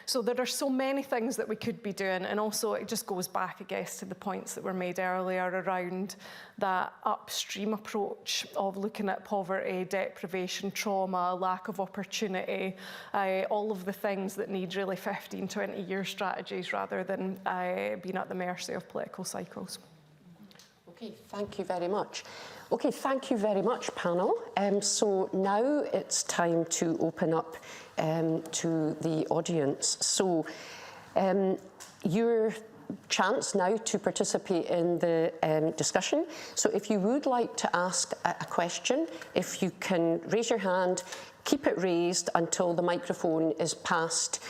So there are so many things that we could be doing, and also it just goes back, I guess, to the points that were made earlier around that upstream approach of looking at poverty, deprivation, trauma, lack of opportunity, all of the things that need really 15, 20-year strategies rather than being at the mercy of political cycles. Okay, thank you very much. Okay, thank you very much, panel. So now it's time to open up to the audience. So your chance now to participate in the discussion. So if you would like to ask a question, if you can raise your hand, keep it raised until the microphone is passed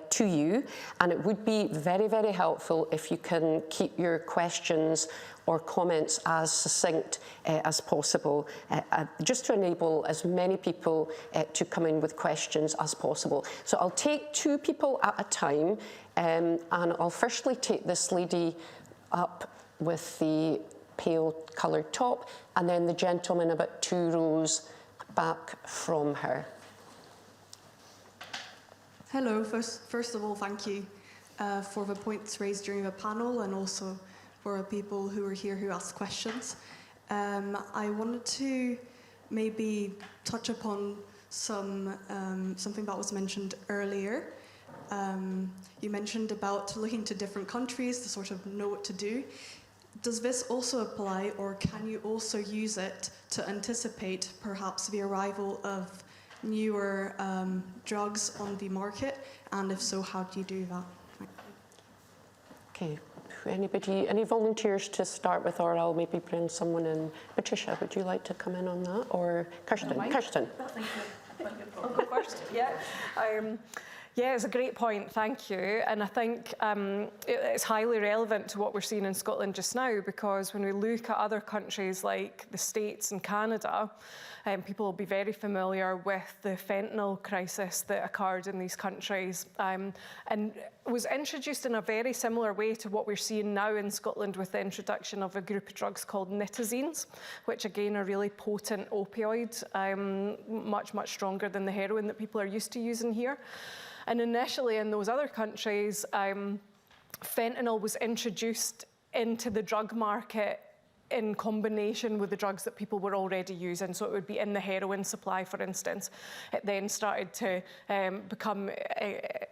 to you, and it would be very, very helpful if you can keep your questions or comments as succinct as possible, just to enable as many people to come in with questions as possible. So I'll take 2 people at a time, and I'll firstly take this lady up with the pale coloured top, and then the gentleman about 2 rows back from her. Hello, first of all, thank you for the points raised during the panel, and also for the people who are here who asked questions. I wanted to maybe touch upon something that was mentioned earlier. You mentioned about looking to different countries to sort of know what to do. Does this also apply, or can you also use it to anticipate perhaps the arrival of newer drugs on the market? And if so, how do you do that? Okay, any volunteers to start with, or I'll maybe bring someone in. Patricia, would you like to come in on that, or Kirsten? Kirsten. I'll go first. Yeah. Yeah, it's a great point, thank you. And I think it's highly relevant to what we're seeing in Scotland just now, because when we look at other countries like the States and Canada, people will be very familiar with the fentanyl crisis that occurred in these countries, and was introduced in a very similar way to what we're seeing now in Scotland with the introduction of a group of drugs called nitazines, which again are really potent opioids, much, much stronger than the heroin that people are used to using here. And initially in those other countries, fentanyl was introduced into the drug market in combination with the drugs that people were already using. So it would be in the heroin supply, for instance. It then started to become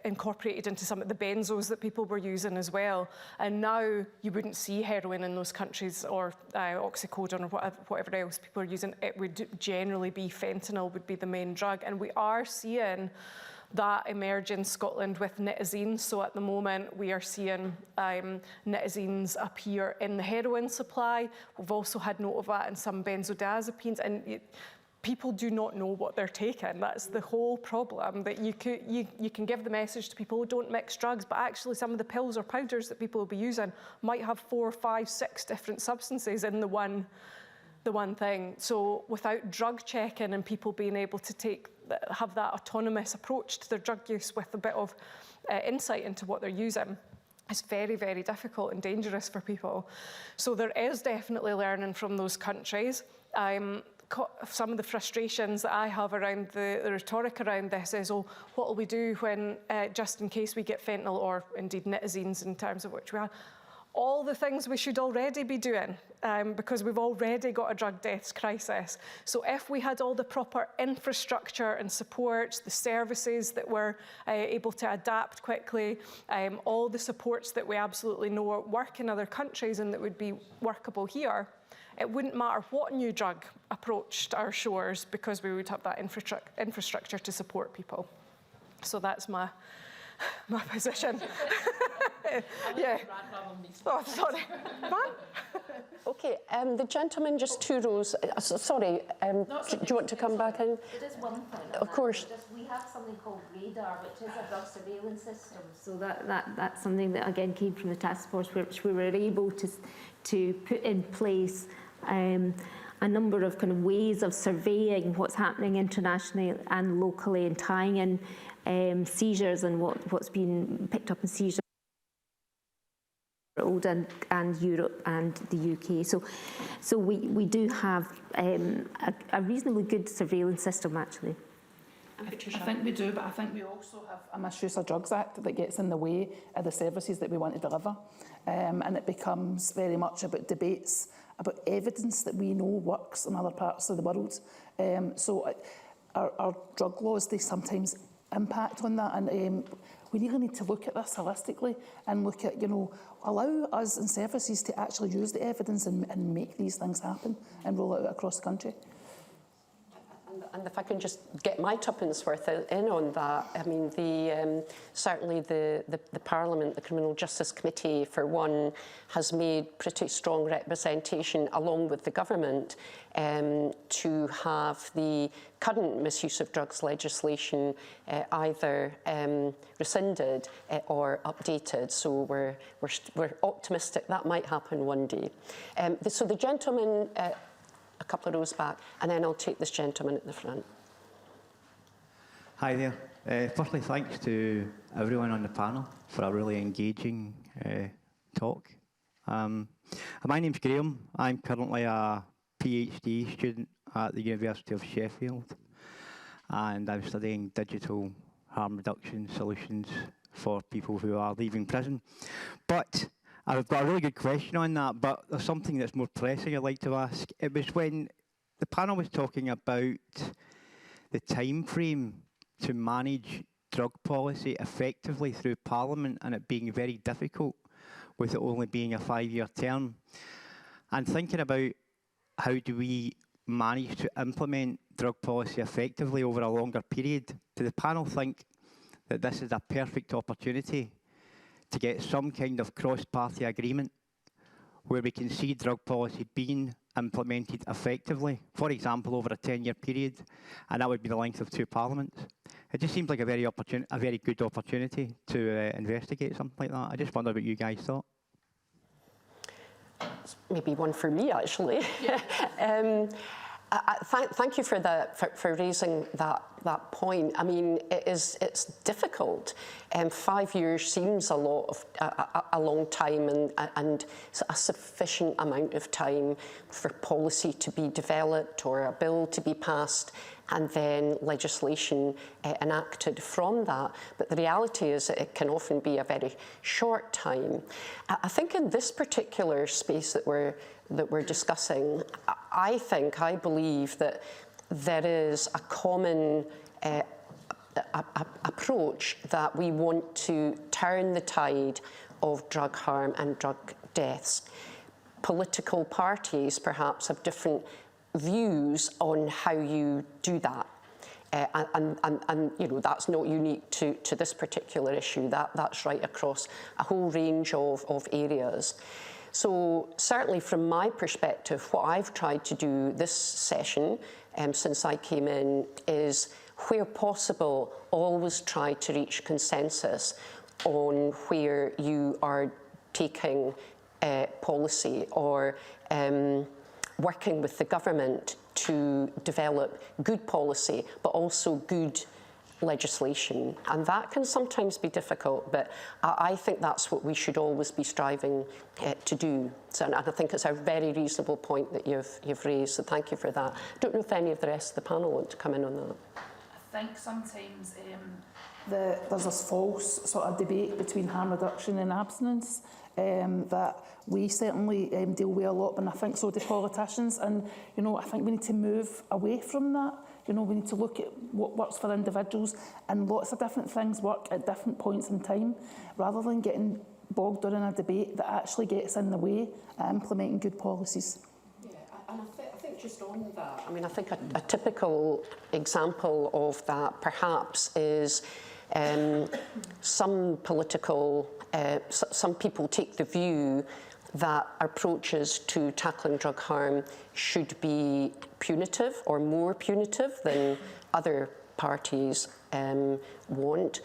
incorporated into some of the benzos that people were using as well. And now you wouldn't see heroin in those countries, or oxycodone, or whatever else people are using. It would generally be fentanyl would be the main drug. And we are seeing that emerge in Scotland with nitazines. So at the moment we are seeing nitazines appear in the heroin supply. We've also had note of that in some benzodiazepines, and people do not know what they're taking. That's the whole problem, that you can give the message to people, don't mix drugs, but actually some of the pills or powders that people will be using might have 4, 5, 6 different substances in the one thing. So without drug checking and people being able to have that autonomous approach to their drug use with a bit of insight into what they're using, it's very, very difficult and dangerous for people. So there is definitely learning from those countries. Some of the frustrations that I have around the rhetoric around this is, oh, what will we do when, just in case we get fentanyl, or indeed nitazines in terms of which we are. All the things we should already be doing, because we've already got a drug deaths crisis. So if we had all the proper infrastructure and support, the services that were able to adapt quickly, all the supports that we absolutely know work in other countries and that would be workable here, it wouldn't matter what new drug approached our shores, because we would have that infrastructure to support people. So that's my position. Yeah. Oh, sorry. Okay, the gentleman just 2 rows. Sorry, do you want to come back in? It is one thing. Of course. We have something called radar, which is a drug surveillance system. So that's something that again came from the task force, which we were able to put in place a number of kind of ways of surveying what's happening internationally and locally, and tying in seizures and what's been picked up in seizures and Europe and the UK. So we do have a reasonably good surveillance system, actually. I think we do, but I think we also have a Misuse of Drugs Act that gets in the way of the services that we want to deliver. And it becomes very much about debates, about evidence that we know works in other parts of the world. So our drug laws, they sometimes impact on that. And we really need to look at this holistically and look at, allow us and services to actually use the evidence and make these things happen and roll it out across the country. And if I can just get my tuppence worth in on that, I mean, certainly the Parliament, the Criminal Justice Committee, for one, has made pretty strong representation along with the government to have the current misuse of drugs legislation either rescinded or updated. So we're optimistic that might happen one day. So the gentleman a couple of rows back, and then I'll take this gentleman at the front. Hi there. Firstly, thanks to everyone on the panel for a really engaging talk. My name's Graham. I'm currently a PhD student at the University of Sheffield, and I'm studying digital harm reduction solutions for people who are leaving prison. But I've got a really good question on that, but there's something that's more pressing I'd like to ask. It was when the panel was talking about the time frame to manage drug policy effectively through Parliament and it being very difficult with it only being a 5-year term. And thinking about how do we manage to implement drug policy effectively over a longer period, do the panel think that this is a perfect opportunity to get some kind of cross-party agreement where we can see drug policy being implemented effectively, for example, over a 10-year period, and that would be the length of 2 parliaments? It just seems like a very good opportunity to investigate something like that. I just wonder what you guys thought. Maybe one for me, actually. Thank you for raising that point. I mean, it's difficult. 5 years seems a long time, and a sufficient amount of time for policy to be developed or a bill to be passed, and then legislation enacted from that. But the reality is that it can often be a very short time. I think in this particular space that we're discussing, I believe that there is a common approach that we want to turn the tide of drug harm and drug deaths. Political parties perhaps have different views on how you do that. And you know, that's not unique to this particular issue. That's right across a whole range of areas. So certainly from my perspective, what I've tried to do this session since I came in is, where possible, always try to reach consensus on where you are taking policy or working with the government to develop good policy, but also good legislation. And that can sometimes be difficult, but I think that's what we should always be striving to do. So, and I think it's a very reasonable point that you've raised, so thank you for that. I don't know if any of the rest of the panel want to come in on that. I think sometimes there's this false sort of debate between harm reduction and abstinence that we certainly deal with a lot, and I think so do politicians. And you know, I think we need to move away from that. You know, we need to look at what works for individuals, and lots of different things work at different points in time, rather than getting bogged down in a debate that actually gets in the way of implementing good policies. Yeah, and I think just on that, I mean, I think a typical example of that perhaps is some people take the view that approaches to tackling drug harm should be punitive or more punitive than other parties want.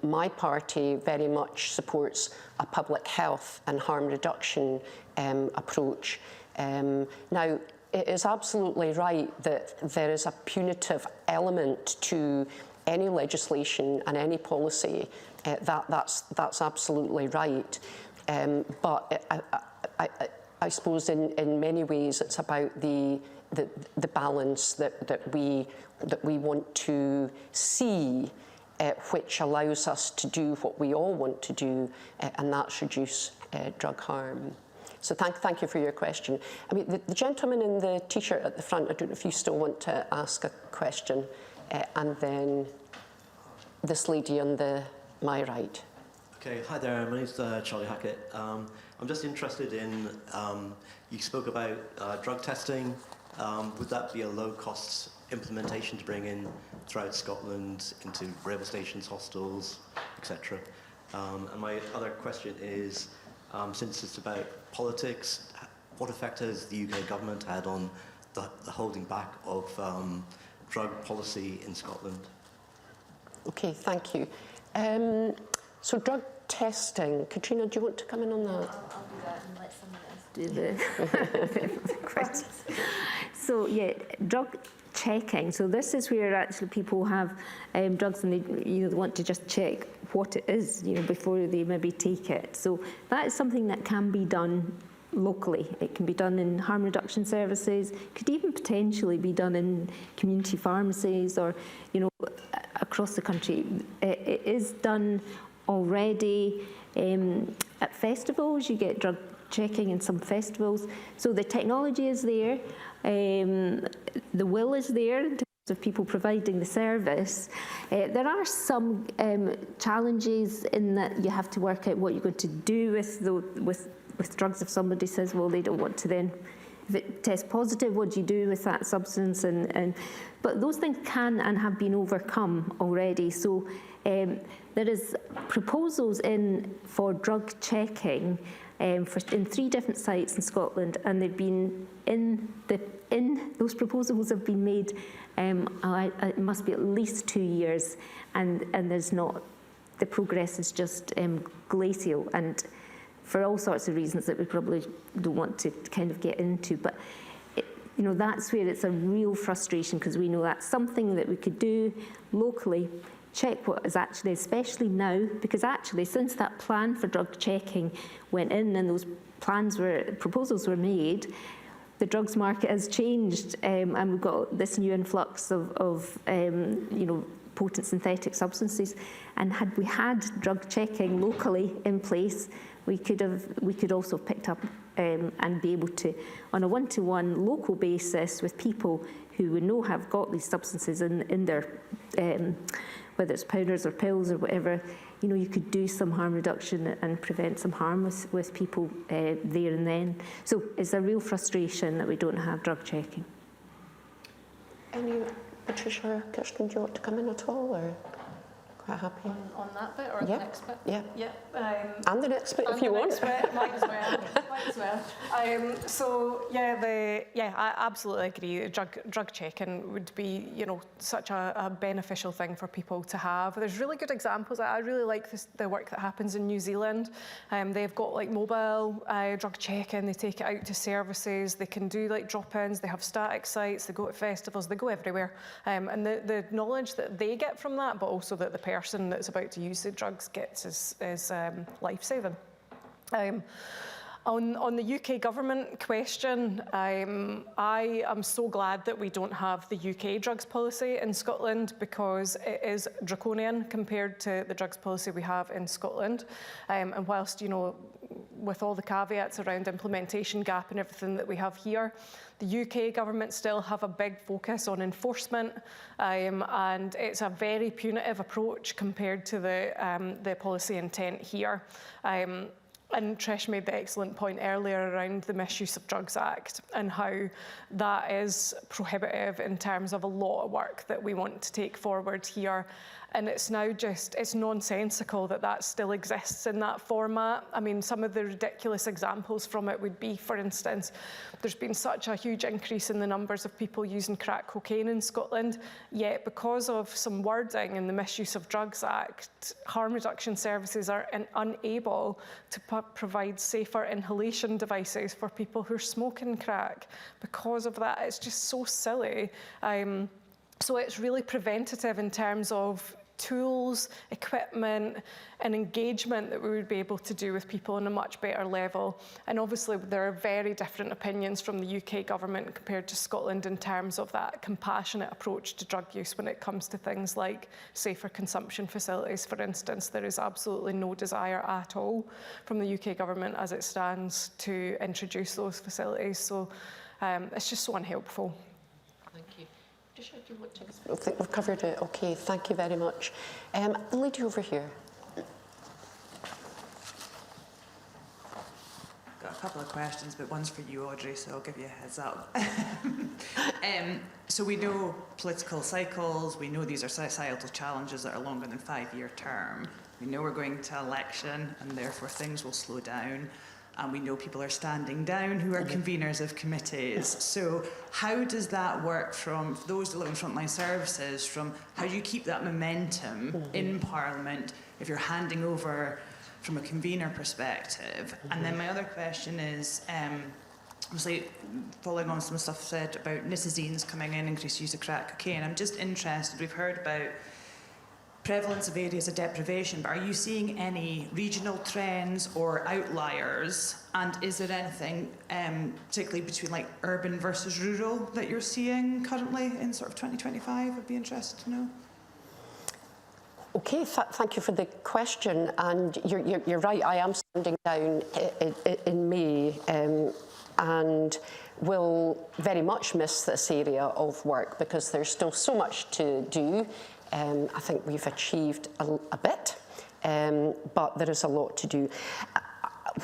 My party very much supports a public health and harm reduction approach. Now, it is absolutely right that there is a punitive element to any legislation and any policy. That's absolutely right. But I suppose in many ways it's about the balance that we want to see, which allows us to do what we all want to do, and that's reduce drug harm. So thank you for your question. I mean, the gentleman in the T-shirt at the front, I don't know if you still want to ask a question, and then this lady on my right. Okay, hi there, my name's Charlie Hackett. I'm just interested in, you spoke about drug testing would that be a low-cost implementation to bring in throughout Scotland into railway stations, hostels, etc.? And my other question is, since it's about politics, what effect has the UK government had on the holding back of drug policy in Scotland? Okay, thank you. So drug testing, Katrina, do you want to come in on that? I'll do that and let someone else do the questions. So yeah, drug checking. So this is where actually people have drugs and they want to just check what it is, before they maybe take it. So that is something that can be done locally. It can be done in harm reduction services, could even potentially be done in community pharmacies or, across the country. It is done already at festivals. You get drug checking in some festivals. So the technology is there, the will is there in terms of people providing the service. There are some challenges in that you have to work out what you're going to do with drugs. If somebody says, well, they don't want to then, if it tests positive, what do you do with that substance? But those things can and have been overcome already. So there is proposals in for drug checking in 3 different sites in Scotland, and they've been those proposals have been made. It must be at least 2 years, and there's not. The progress is just glacial, and for all sorts of reasons that we probably don't want to kind of get into. But that's where it's a real frustration, because we know that's something that we could do locally. Check what is actually, especially now, because actually since that plan for drug checking went in and those proposals were made, the drugs market has changed, and we've got this new influx of potent synthetic substances. And had we had drug checking locally in place, we could also have picked up and be able to, on a one-to-one local basis with people who we know have got these substances in their, whether it's powders or pills or whatever, you could do some harm reduction and prevent some harm with people there and then. So it's a real frustration that we don't have drug checking. Patricia or Kirsten, do you want to come in at all, or quite happy? On that bit or the next bit? Yeah. Yeah. And the next bit if you want. Might as well. Might as well. So I absolutely agree. Drug checking would be, such a beneficial thing for people to have. There's really good examples. I really like the work that happens in New Zealand. They've got mobile drug checking. They take it out to services. They can do drop-ins. They have static sites. They go to festivals. They go everywhere. And the knowledge that they get from that, but also that the person that's about to use the drugs gets is life-saving. On the UK government question, I am so glad that we don't have the UK drugs policy in Scotland, because it is draconian compared to the drugs policy we have in Scotland. And whilst, with all the caveats around implementation gap and everything that we have here, the UK government still have a big focus on enforcement, and it's a very punitive approach compared to the policy intent here. And Trish made the excellent point earlier around the Misuse of Drugs Act and how that is prohibitive in terms of a lot of work that we want to take forward here. And it's now it's nonsensical that still exists in that format. I mean, some of the ridiculous examples from it would be, for instance, there's been such a huge increase in the numbers of people using crack cocaine in Scotland, yet because of some wording in the Misuse of Drugs Act, harm reduction services are unable to provide safer inhalation devices for people who are smoking crack. Because of that, it's just so silly. So it's really preventative in terms of tools, equipment, and engagement that we would be able to do with people on a much better level. And obviously there are very different opinions from the UK government compared to Scotland in terms of that compassionate approach to drug use when it comes to things like safer consumption facilities, for instance. There is absolutely no desire at all from the UK government as it stands to introduce those facilities. So it's just so unhelpful. Thank you. Patricia, do you want to? I think we've covered it. Okay, thank you very much. The lady over here. couple of questions, but one's for you, Audrey, so I'll give you a heads up. So we know political cycles, we know these are societal challenges that are longer than 5-year term. We know we're going to election, and therefore things will slow down. And we know people are standing down who are conveners of committees. So how does that work from those delivering frontline services, from how do you keep that momentum in Parliament if you're handing over from a convener perspective? And then my other question is, obviously following on some stuff said about nitazines coming in, increased use of crack cocaine, I'm just interested, we've heard about prevalence of areas of deprivation, but are you seeing any regional trends or outliers? And is there anything, particularly between like urban versus rural, that you're seeing currently in sort of 2025? I'd be interested to know. Okay, thank you for the question. And you're right, I am standing down in May and will very much miss this area of work because there's still so much to do. I think we've achieved a bit, but there is a lot to do.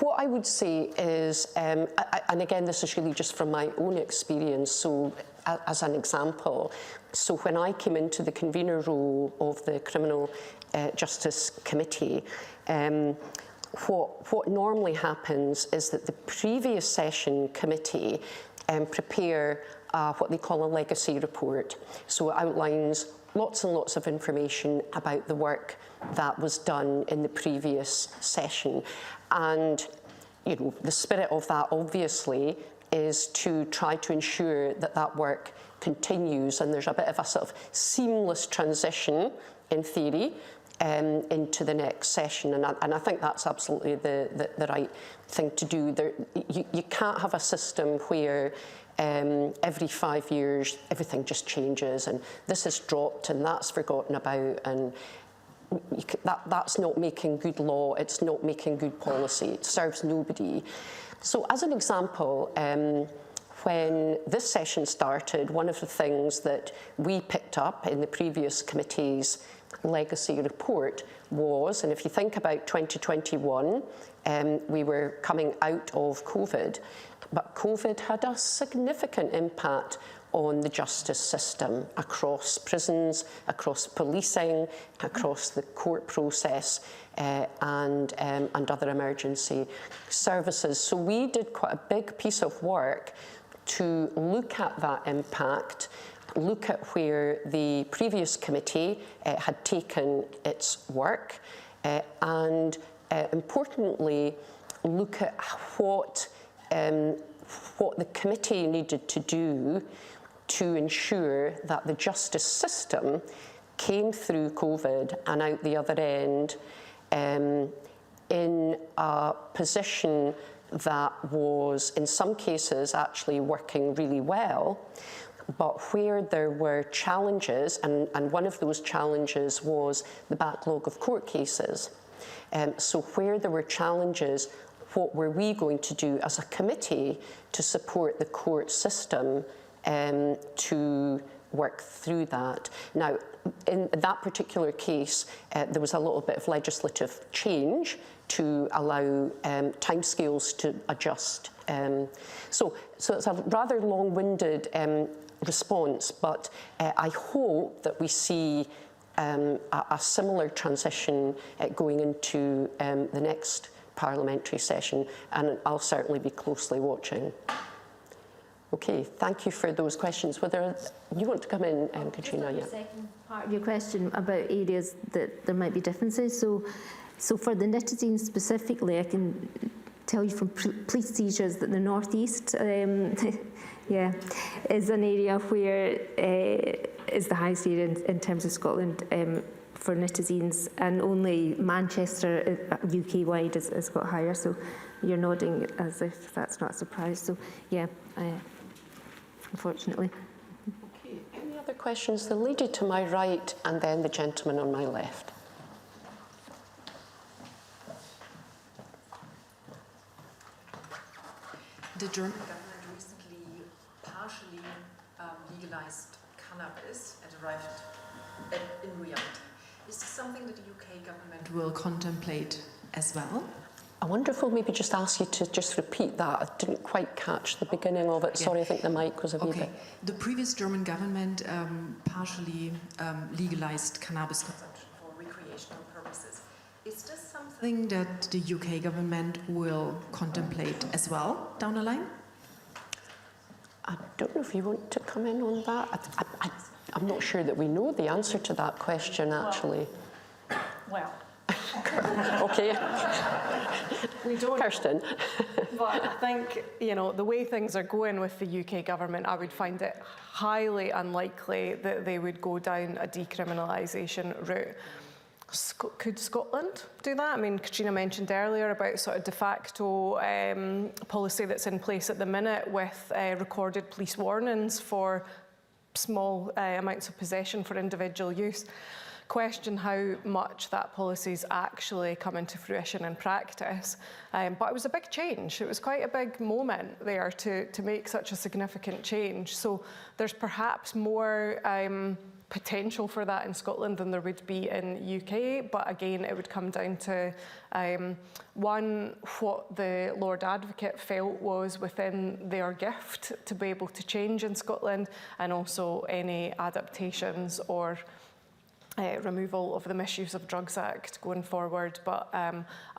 What I would say is, and again, this is really just from my own experience, so as an example, so when I came into the convener role of the Criminal Justice Committee, what normally happens is that the previous session committee prepare what they call a legacy report. So it outlines lots and lots of information about the work that was done in the previous session. And, you know, the spirit of that obviously is to try to ensure that that work continues and there's a bit of a sort of seamless transition, in theory, into the next session. And I think that's absolutely the right thing to do. You can't have a system where every 5 years everything just changes and this is dropped and that's forgotten about, and that's not making good law, it's not making good policy, it serves nobody. So as an example, when this session started, one of the things that we picked up in the previous committee's legacy report was, and if you think about 2021, we were coming out of COVID, but COVID had a significant impact on the justice system across prisons, across policing, across the court process, and other emergency services. So we did quite a big piece of work to look at that impact, look at where the previous committee had taken its work, and importantly, look at what the committee needed to do to ensure that the justice system came through COVID and out the other end in a position that was, in some cases, actually working really well, but where there were challenges, and one of those challenges was the backlog of court cases. So where there were challenges, what were we going to do as a committee to support the court system to work through that? Now, in that particular case, there was a little bit of legislative change to allow timescales to adjust. So it's a rather long-winded response, but I hope that we see a similar transition going into the next parliamentary session, and I'll certainly be closely watching. Okay, thank you for those questions. Whether you want to come in, Katrina? Yeah. The second part of your question about areas that there might be differences. So for the nitazines specifically, I can tell you from police seizures that the northeast, yeah, is an area where is the highest area in terms of Scotland for nitazines, and only Manchester, UK-wide, has got higher. So you're nodding as if that's not a surprise. So yeah, unfortunately. Okay, any other questions? The lady to my right and then the gentleman on my left. The German government recently partially legalized cannabis and arrived in reality. Is this something that the UK government will contemplate as well? I wonder if we'll maybe just ask you to just repeat that. I didn't quite catch the beginning of it. Sorry, I think the mic was a wee bit. The previous German government partially legalized cannabis consumption for recreational purposes. Is this something that the UK government will contemplate as well down the line? I don't know if you want to come in on that. I'm not sure that we know the answer to that question, actually. Well, Okay. we don't. Kirsten. But I think, you know, the way things are going with the UK government, I would find it highly unlikely that they would go down a decriminalisation route. Could Scotland do that? I mean, Katrina mentioned earlier about sort of de facto policy that's in place at the minute with recorded police warnings for small amounts of possession for individual use. Question how much that policy's actually come into fruition in practice. But it was a big change. It was quite a big moment there to make such a significant change. So there's perhaps more potential for that in Scotland than there would be in UK, but again it would come down to one, what the Lord Advocate felt was within their gift to be able to change in Scotland, and also any adaptations or removal of the Misuse of Drugs Act going forward. But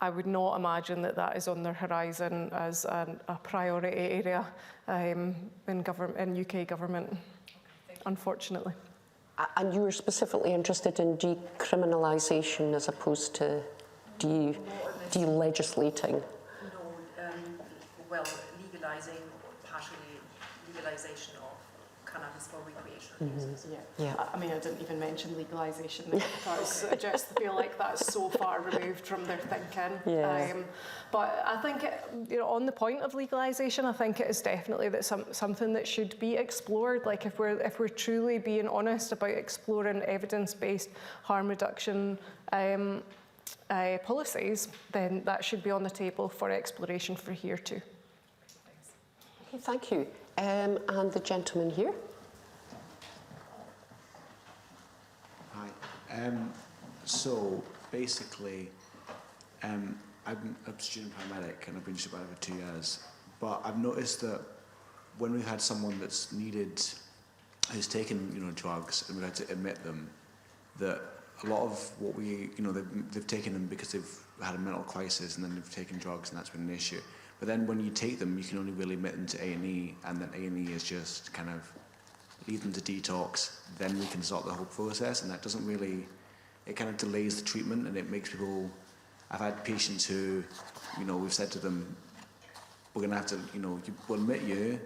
I would not imagine that that is on their horizon as a priority area in UK government, unfortunately. And you were specifically interested in decriminalisation as opposed to delegislating? No, well, partially legalisation of cannabis for recreational uses. Yeah. I mean, I didn't even mention legalisation because I just feel like that's so far removed from their thinking. Yeah. But I think, you know, on the point of legalisation, I think it is definitely that something that should be explored. Like if we're truly being honest about exploring evidence-based harm reduction policies, then that should be on the table for exploration for here too. Okay, thank you. And the gentleman here. Hi. So basically, I'm a student paramedic and I've been student paramedic for 2 years. But I've noticed that when we've had someone who's taken drugs and we've had to admit them, that a lot of what they've taken them because they've had a mental crisis and then they've taken drugs and that's been an issue. But then when you take them, you can only really admit them to A&E, and then A&E is just kind of leave them to detox, then we can start the whole process, and that doesn't really, it kind of delays the treatment, and it makes people, I've had patients who, we've said to them, we're going to have to, we'll admit you,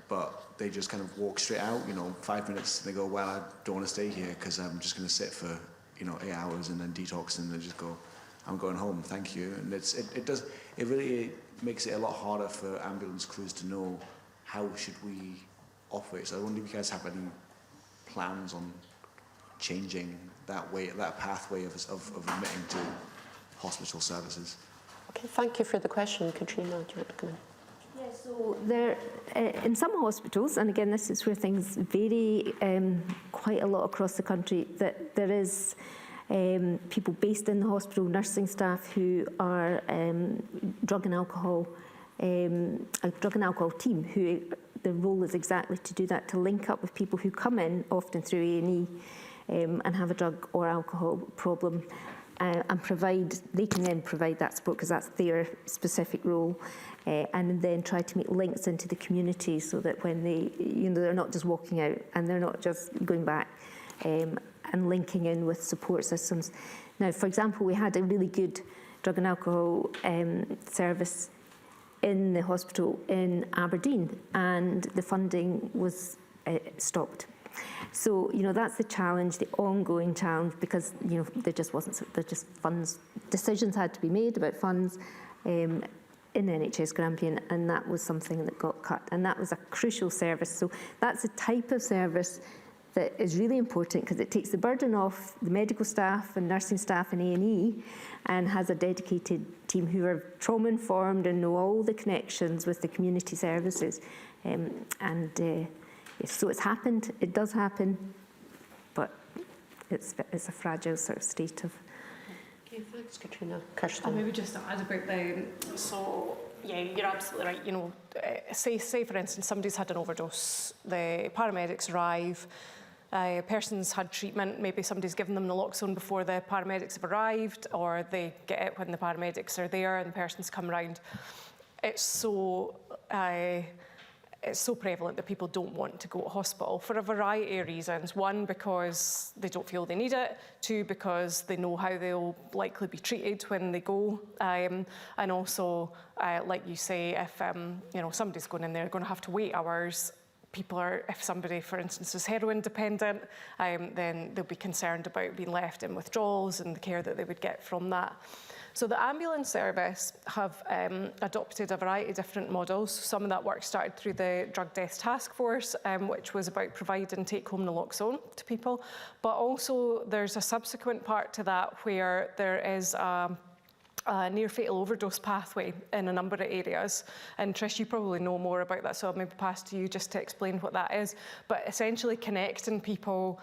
but they just kind of walk straight out, 5 minutes, and they go, well, I don't want to stay here because I'm just going to sit for, 8 hours and then detox, and they just go, I'm going home, thank you. And it really makes it a lot harder for ambulance crews to know how should we operate. So I wonder if you guys have any plans on changing that pathway of admitting to hospital services. Okay, thank you for the question. Katrina, do you want to come in? Yeah, so there, in some hospitals, and again this is where things vary quite a lot across the country, that there is people based in the hospital, nursing staff who are a drug and alcohol team, who their role is exactly to do that, to link up with people who come in, often through A&E, and have a drug or alcohol problem, and they can then provide that support because that's their specific role, and then try to make links into the community so that when they're not just walking out and they're not just going back, and linking in with support systems. Now, for example, we had a really good drug and alcohol service in the hospital in Aberdeen, and the funding was stopped. So, that's the challenge, the ongoing challenge, because, there just funds, decisions had to be made about funds in the NHS Grampian, and that was something that got cut, and that was a crucial service. So that's a type of service that is really important because it takes the burden off the medical staff and nursing staff in A&E, and has a dedicated team who are trauma informed and know all the connections with the community services. So it's happened, it does happen, but it's a fragile sort of state of. Okay, thanks, Katrina. I'll Kirsten. maybe just add about the, so yeah, you're absolutely right. You know, say for instance, somebody's had an overdose, the paramedics arrive, a person's had treatment, maybe somebody's given them naloxone before the paramedics have arrived, or they get it when the paramedics are there and the person's come around. It's so prevalent that people don't want to go to hospital for a variety of reasons. One, because they don't feel they need it. Two, because they know how they'll likely be treated when they go. And also, like you say, if you know, somebody's going in there, going to have to wait hours. People are, if somebody, for instance, is heroin dependent, then they'll be concerned about being left in withdrawals and the care that they would get from that. So the ambulance service have adopted a variety of different models. Some of that work started through the Drug Deaths Task Force, which was about providing take-home naloxone to people. But also there's a subsequent part to that where there is a near-fatal overdose pathway in a number of areas. And Trish, you probably know more about that, so I'll maybe pass to you just to explain what that is. But essentially connecting people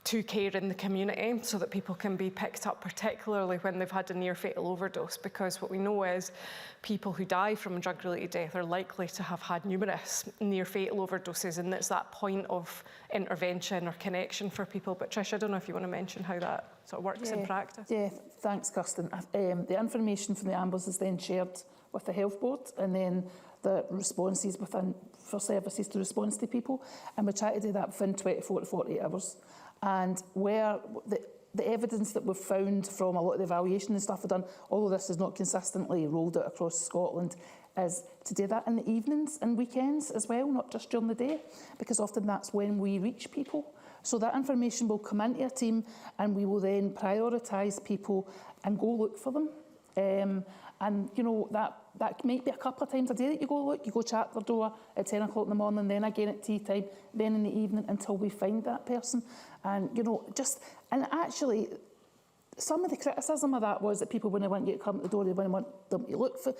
to care in the community so that people can be picked up, particularly when they've had a near-fatal overdose, because what we know is people who die from a drug-related death are likely to have had numerous near-fatal overdoses, and it's that point of intervention or connection for people. But Trish, I don't know if you want to mention how that sort of works in practice. Yeah, thanks, Kirsten. The information from the ambulance is then shared with the health board, and then the responses within for services to response to people, and we try to do that within 24 to 48 hours. And where the evidence that we've found from a lot of the evaluation and stuff we've done, although this is not consistently rolled out across Scotland, is to do that in the evenings and weekends as well, not just during the day, because often that's when we reach people. So that information will come into a team, and we will then prioritise people and go look for them. And you know, that might be a couple of times a day that you go look, you go chat their door at 10 o'clock in the morning, then again at tea time, then in the evening, until we find that person. And you know, and actually, some of the criticism of that was that people wouldn't want you to come to the door, they wouldn't want them to look for.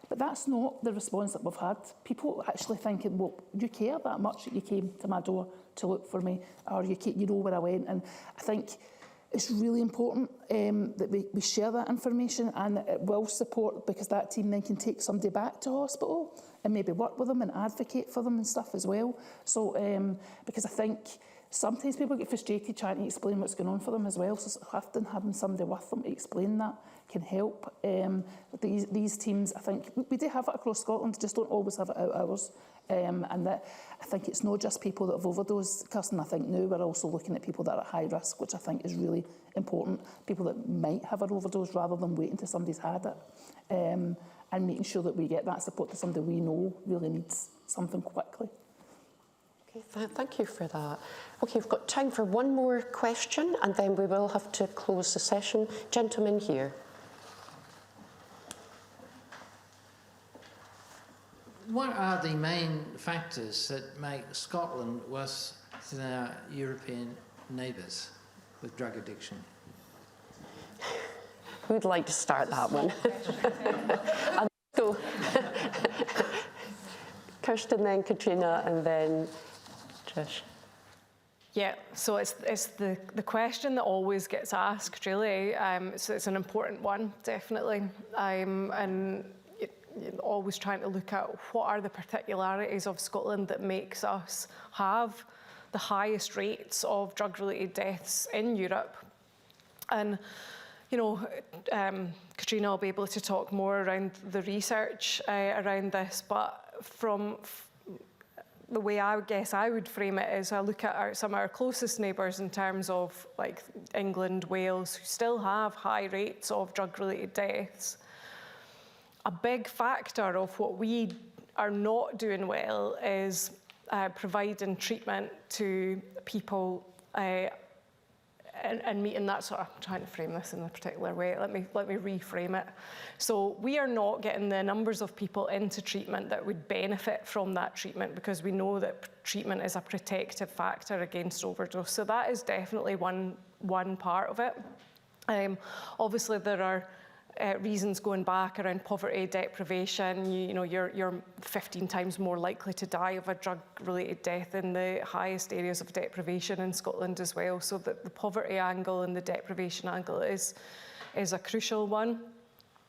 But that's not the response that we've had. People actually thinking, well, you care that much that you came to my door to look for me, or you know where I went. And I think it's really important that we share that information, and it will support, because that team then can take somebody back to hospital and maybe work with them and advocate for them and stuff as well. So, because I think sometimes people get frustrated trying to explain what's going on for them as well. So often having somebody with them to explain that can help. These teams, I think, we do have it across Scotland, just don't always have it out ours. And that I think it's not just people that have overdosed, Kirsten. I think now we're also looking at people that are at high risk, which I think is really important. People that might have an overdose rather than waiting till somebody's had it. And making sure that we get that support to somebody we know really needs something quickly. Okay, thank you for that. Okay, we've got time for one more question, and then we will have to close the session. Gentleman here. What are the main factors that make Scotland worse than our European neighbours with drug addiction? Who'd like to start that one? And so, Kirsten, then Katrina, and then Trish. Yeah, so it's the question that always gets asked, really. So it's an important one, definitely. And always trying to look at what are the particularities of Scotland that makes us have the highest rates of drug-related deaths in Europe. And, you know, Katrina will be able to talk more around the research around this, but from the way I guess I would frame it is I look at some of our closest neighbours in terms of like England, Wales, who still have high rates of drug-related deaths. A big factor of what we are not doing well is providing treatment to people and meeting that sort of, I'm trying to frame this in a particular way. Let me reframe it. So we are not getting the numbers of people into treatment that would benefit from that treatment, because we know that treatment is a protective factor against overdose. So that is definitely one part of it. Obviously there are reasons going back around poverty, deprivation. You know, you're 15 times more likely to die of a drug-related death in the highest areas of deprivation in Scotland as well. So that the poverty angle and the deprivation angle is is a crucial one.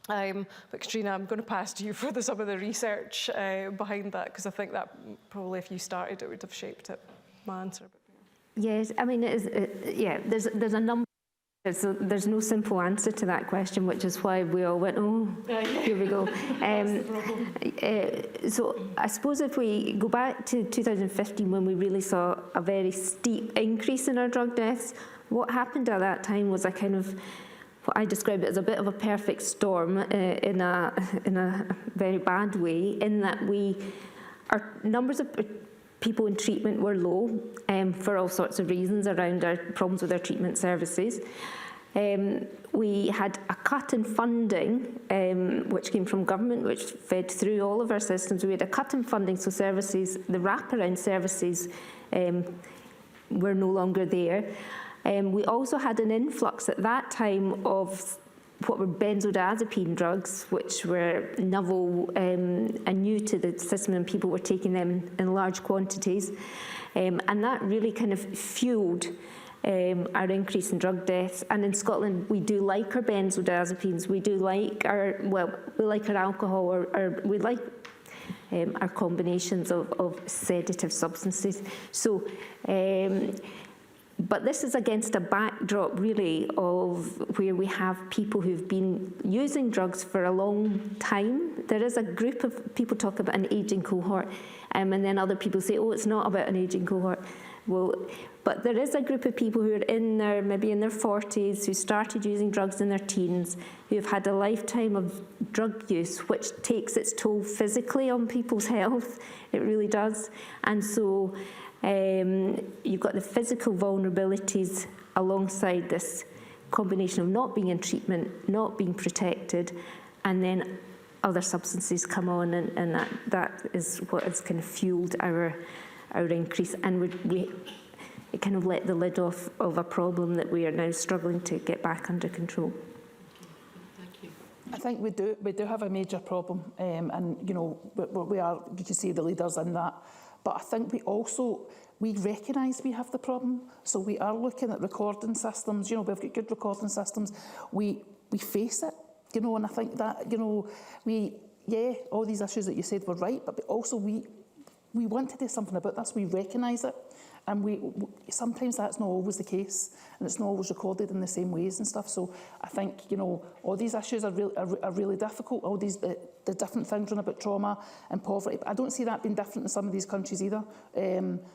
But Katrina, I'm going to pass to you for some of the research behind that, because I think that probably if you started it would have shaped it, my answer. Yes, I mean, there's a number. There's no simple answer to that question, which is why we all went, oh, here we go. So I suppose if we go back to 2015, when we really saw a very steep increase in our drug deaths, what happened at that time was a kind of, what I describe it as a bit of a perfect storm in a very bad way, in that our numbers of people in treatment were low for all sorts of reasons around our problems with our treatment services. We had a cut in funding, which came from government, which fed through all of our systems. We had a cut in funding, so services, the wraparound services were no longer there. We also had an influx at that time of what were benzodiazepine drugs, which were novel and new to the system, and people were taking them in large quantities. And that really kind of fueled our increase in drug deaths. And in Scotland, we do like our benzodiazepines, we do like we like our alcohol, or we like our combinations of sedative substances. So, but this is against a backdrop, really, of where we have people who've been using drugs for a long time. There is a group of people talk about an ageing cohort, and then other people say, oh, it's not about an ageing cohort. Well, but there is a group of people who are maybe in their 40s, who started using drugs in their teens, who have had a lifetime of drug use, which takes its toll physically on people's health. It really does. And so you've got the physical vulnerabilities alongside this combination of not being in treatment, not being protected, and then other substances come on, and that is what has kind of fueled our increase, and it kind of let the lid off of a problem that we are now struggling to get back under control. Thank you. I think we do have a major problem, and you know we are, you can see the leaders in that. But I think we recognise we have the problem, so we are looking at recording systems. You know, we've got good recording systems. We face it, you know, and I think that, you know, all these issues that you said were right, but also we want to do something about this. We recognise it, and sometimes that's not always the case, and it's not always recorded in the same ways and stuff. So I think, you know, all these issues are really difficult. All these the different things run about trauma and poverty, but I don't see that being different in some of these countries either.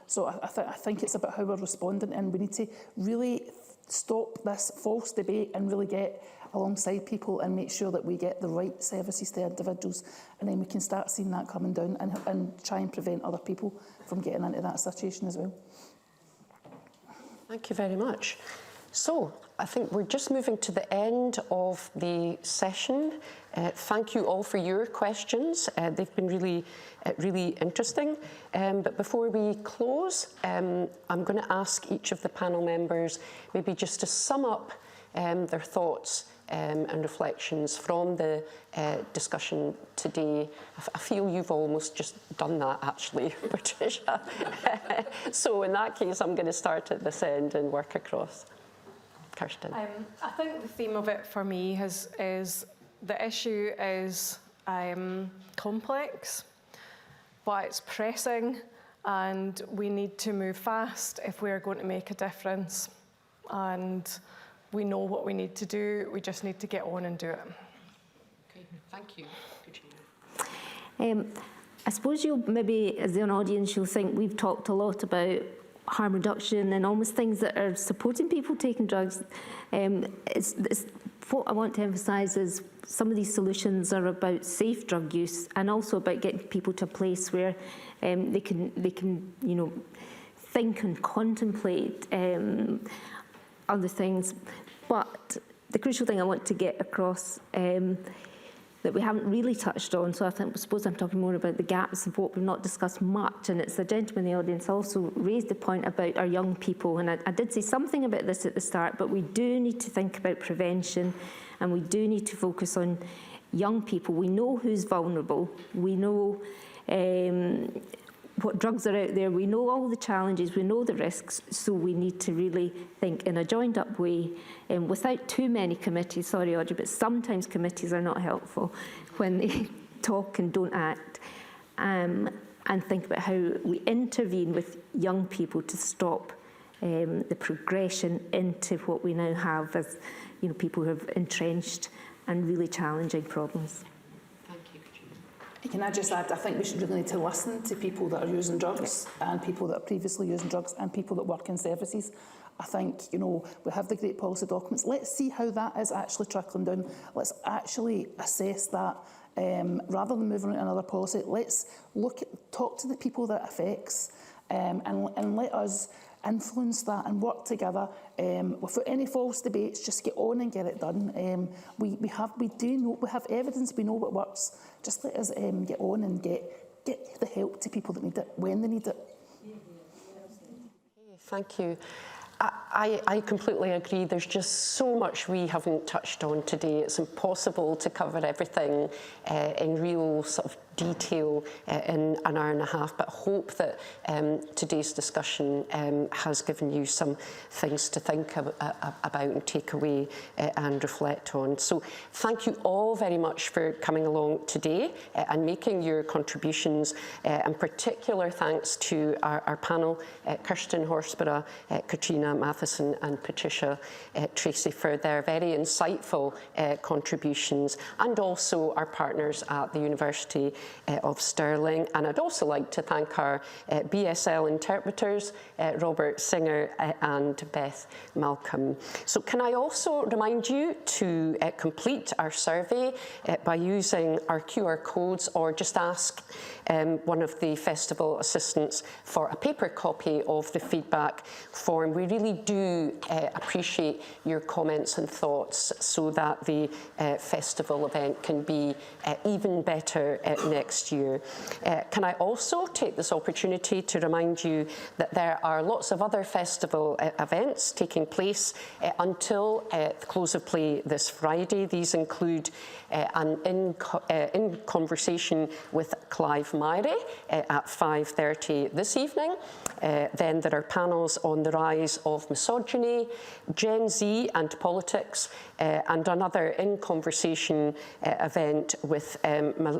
So I think it's about how we're responding, and we need to really stop this false debate and really get alongside people and make sure that we get the right services to individuals, and then we can start seeing that coming down and try and prevent other people from getting into that situation as well. Thank you very much. So I think we're just moving to the end of the session. Thank you all for your questions. They've been really interesting. But before we close, I'm going to ask each of the panel members maybe just to sum up their thoughts and reflections from the discussion today. I feel you've almost just done that, actually, Patricia. So in that case, I'm going to start at this end and work across. Kirsten. I think the theme of it for me is the issue is complex, but it's pressing, and we need to move fast if we're going to make a difference. And we know what we need to do, we just need to get on and do it. Okay, thank you, Katrina. I suppose you'll maybe, as an audience, you'll think we've talked a lot about harm reduction and almost things that are supporting people taking drugs. What I want to emphasise is some of these solutions are about safe drug use, and also about getting people to a place where they can you know, think and contemplate other things. But the crucial thing I want to get across that we haven't really touched on, so I suppose I'm talking more about the gaps of what we've not discussed much, and it's the gentleman in the audience also raised the point about our young people, and I did say something about this at the start, but we do need to think about prevention, and we do need to focus on young people. We know who's vulnerable, we know what drugs are out there. We know all the challenges, we know the risks, so we need to really think in a joined up way, without too many committees. Sorry, Audrey, but sometimes committees are not helpful when they talk and don't act. And think about how we intervene with young people to stop the progression into what we now have as people who have entrenched and really challenging problems. Can I just add, I think we should really need to listen to people that are using drugs and people that are previously using drugs and people that work in services. I think, we have the great policy documents. Let's see how that is actually trickling down. Let's actually assess that rather than moving on to another policy. Let's talk to the people that it affects and let us influence that and work together without any false debates. Just get on and get it done. We have evidence. We know what works. Just let us get on and get the help to people that need it when they need it. Thank you. I completely agree. There's just so much we haven't touched on today. It's impossible to cover everything in real sort of detail in an hour and a half, but hope that today's discussion has given you some things to think about and take away and reflect on. So thank you all very much for coming along today and making your contributions, and particular thanks to our panel, Kirsten Horsburgh, Katrina Matheson and Patricia Tracy, for their very insightful contributions, and also our partners at the University of Stirling. And I'd also like to thank our BSL interpreters, Robert Singer and Beth Malcolm. So can I also remind you to complete our survey by using our QR codes, or just ask one of the festival assistants for a paper copy of the feedback form. We really do appreciate your comments and thoughts so that the festival event can be even better next year. Can I also take this opportunity to remind you that there are lots of other festival events taking place until the close of play this Friday. These include an in conversation with Clive Myrie at 5:30 this evening. Then there are panels on the rise of misogyny, Gen Z and politics, and another in conversation event with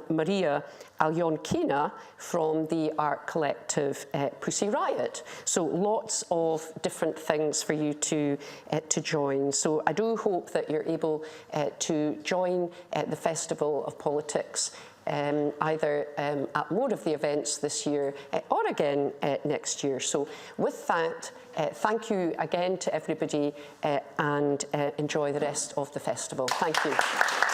Maria Alyonkina from the art collective Pussy Riot. So lots of different things for you to join. So I do hope that you're able to join the Festival of Politics either at more of the events this year or again next year. So with that, thank you again to everybody and enjoy the rest of the festival. Thank you.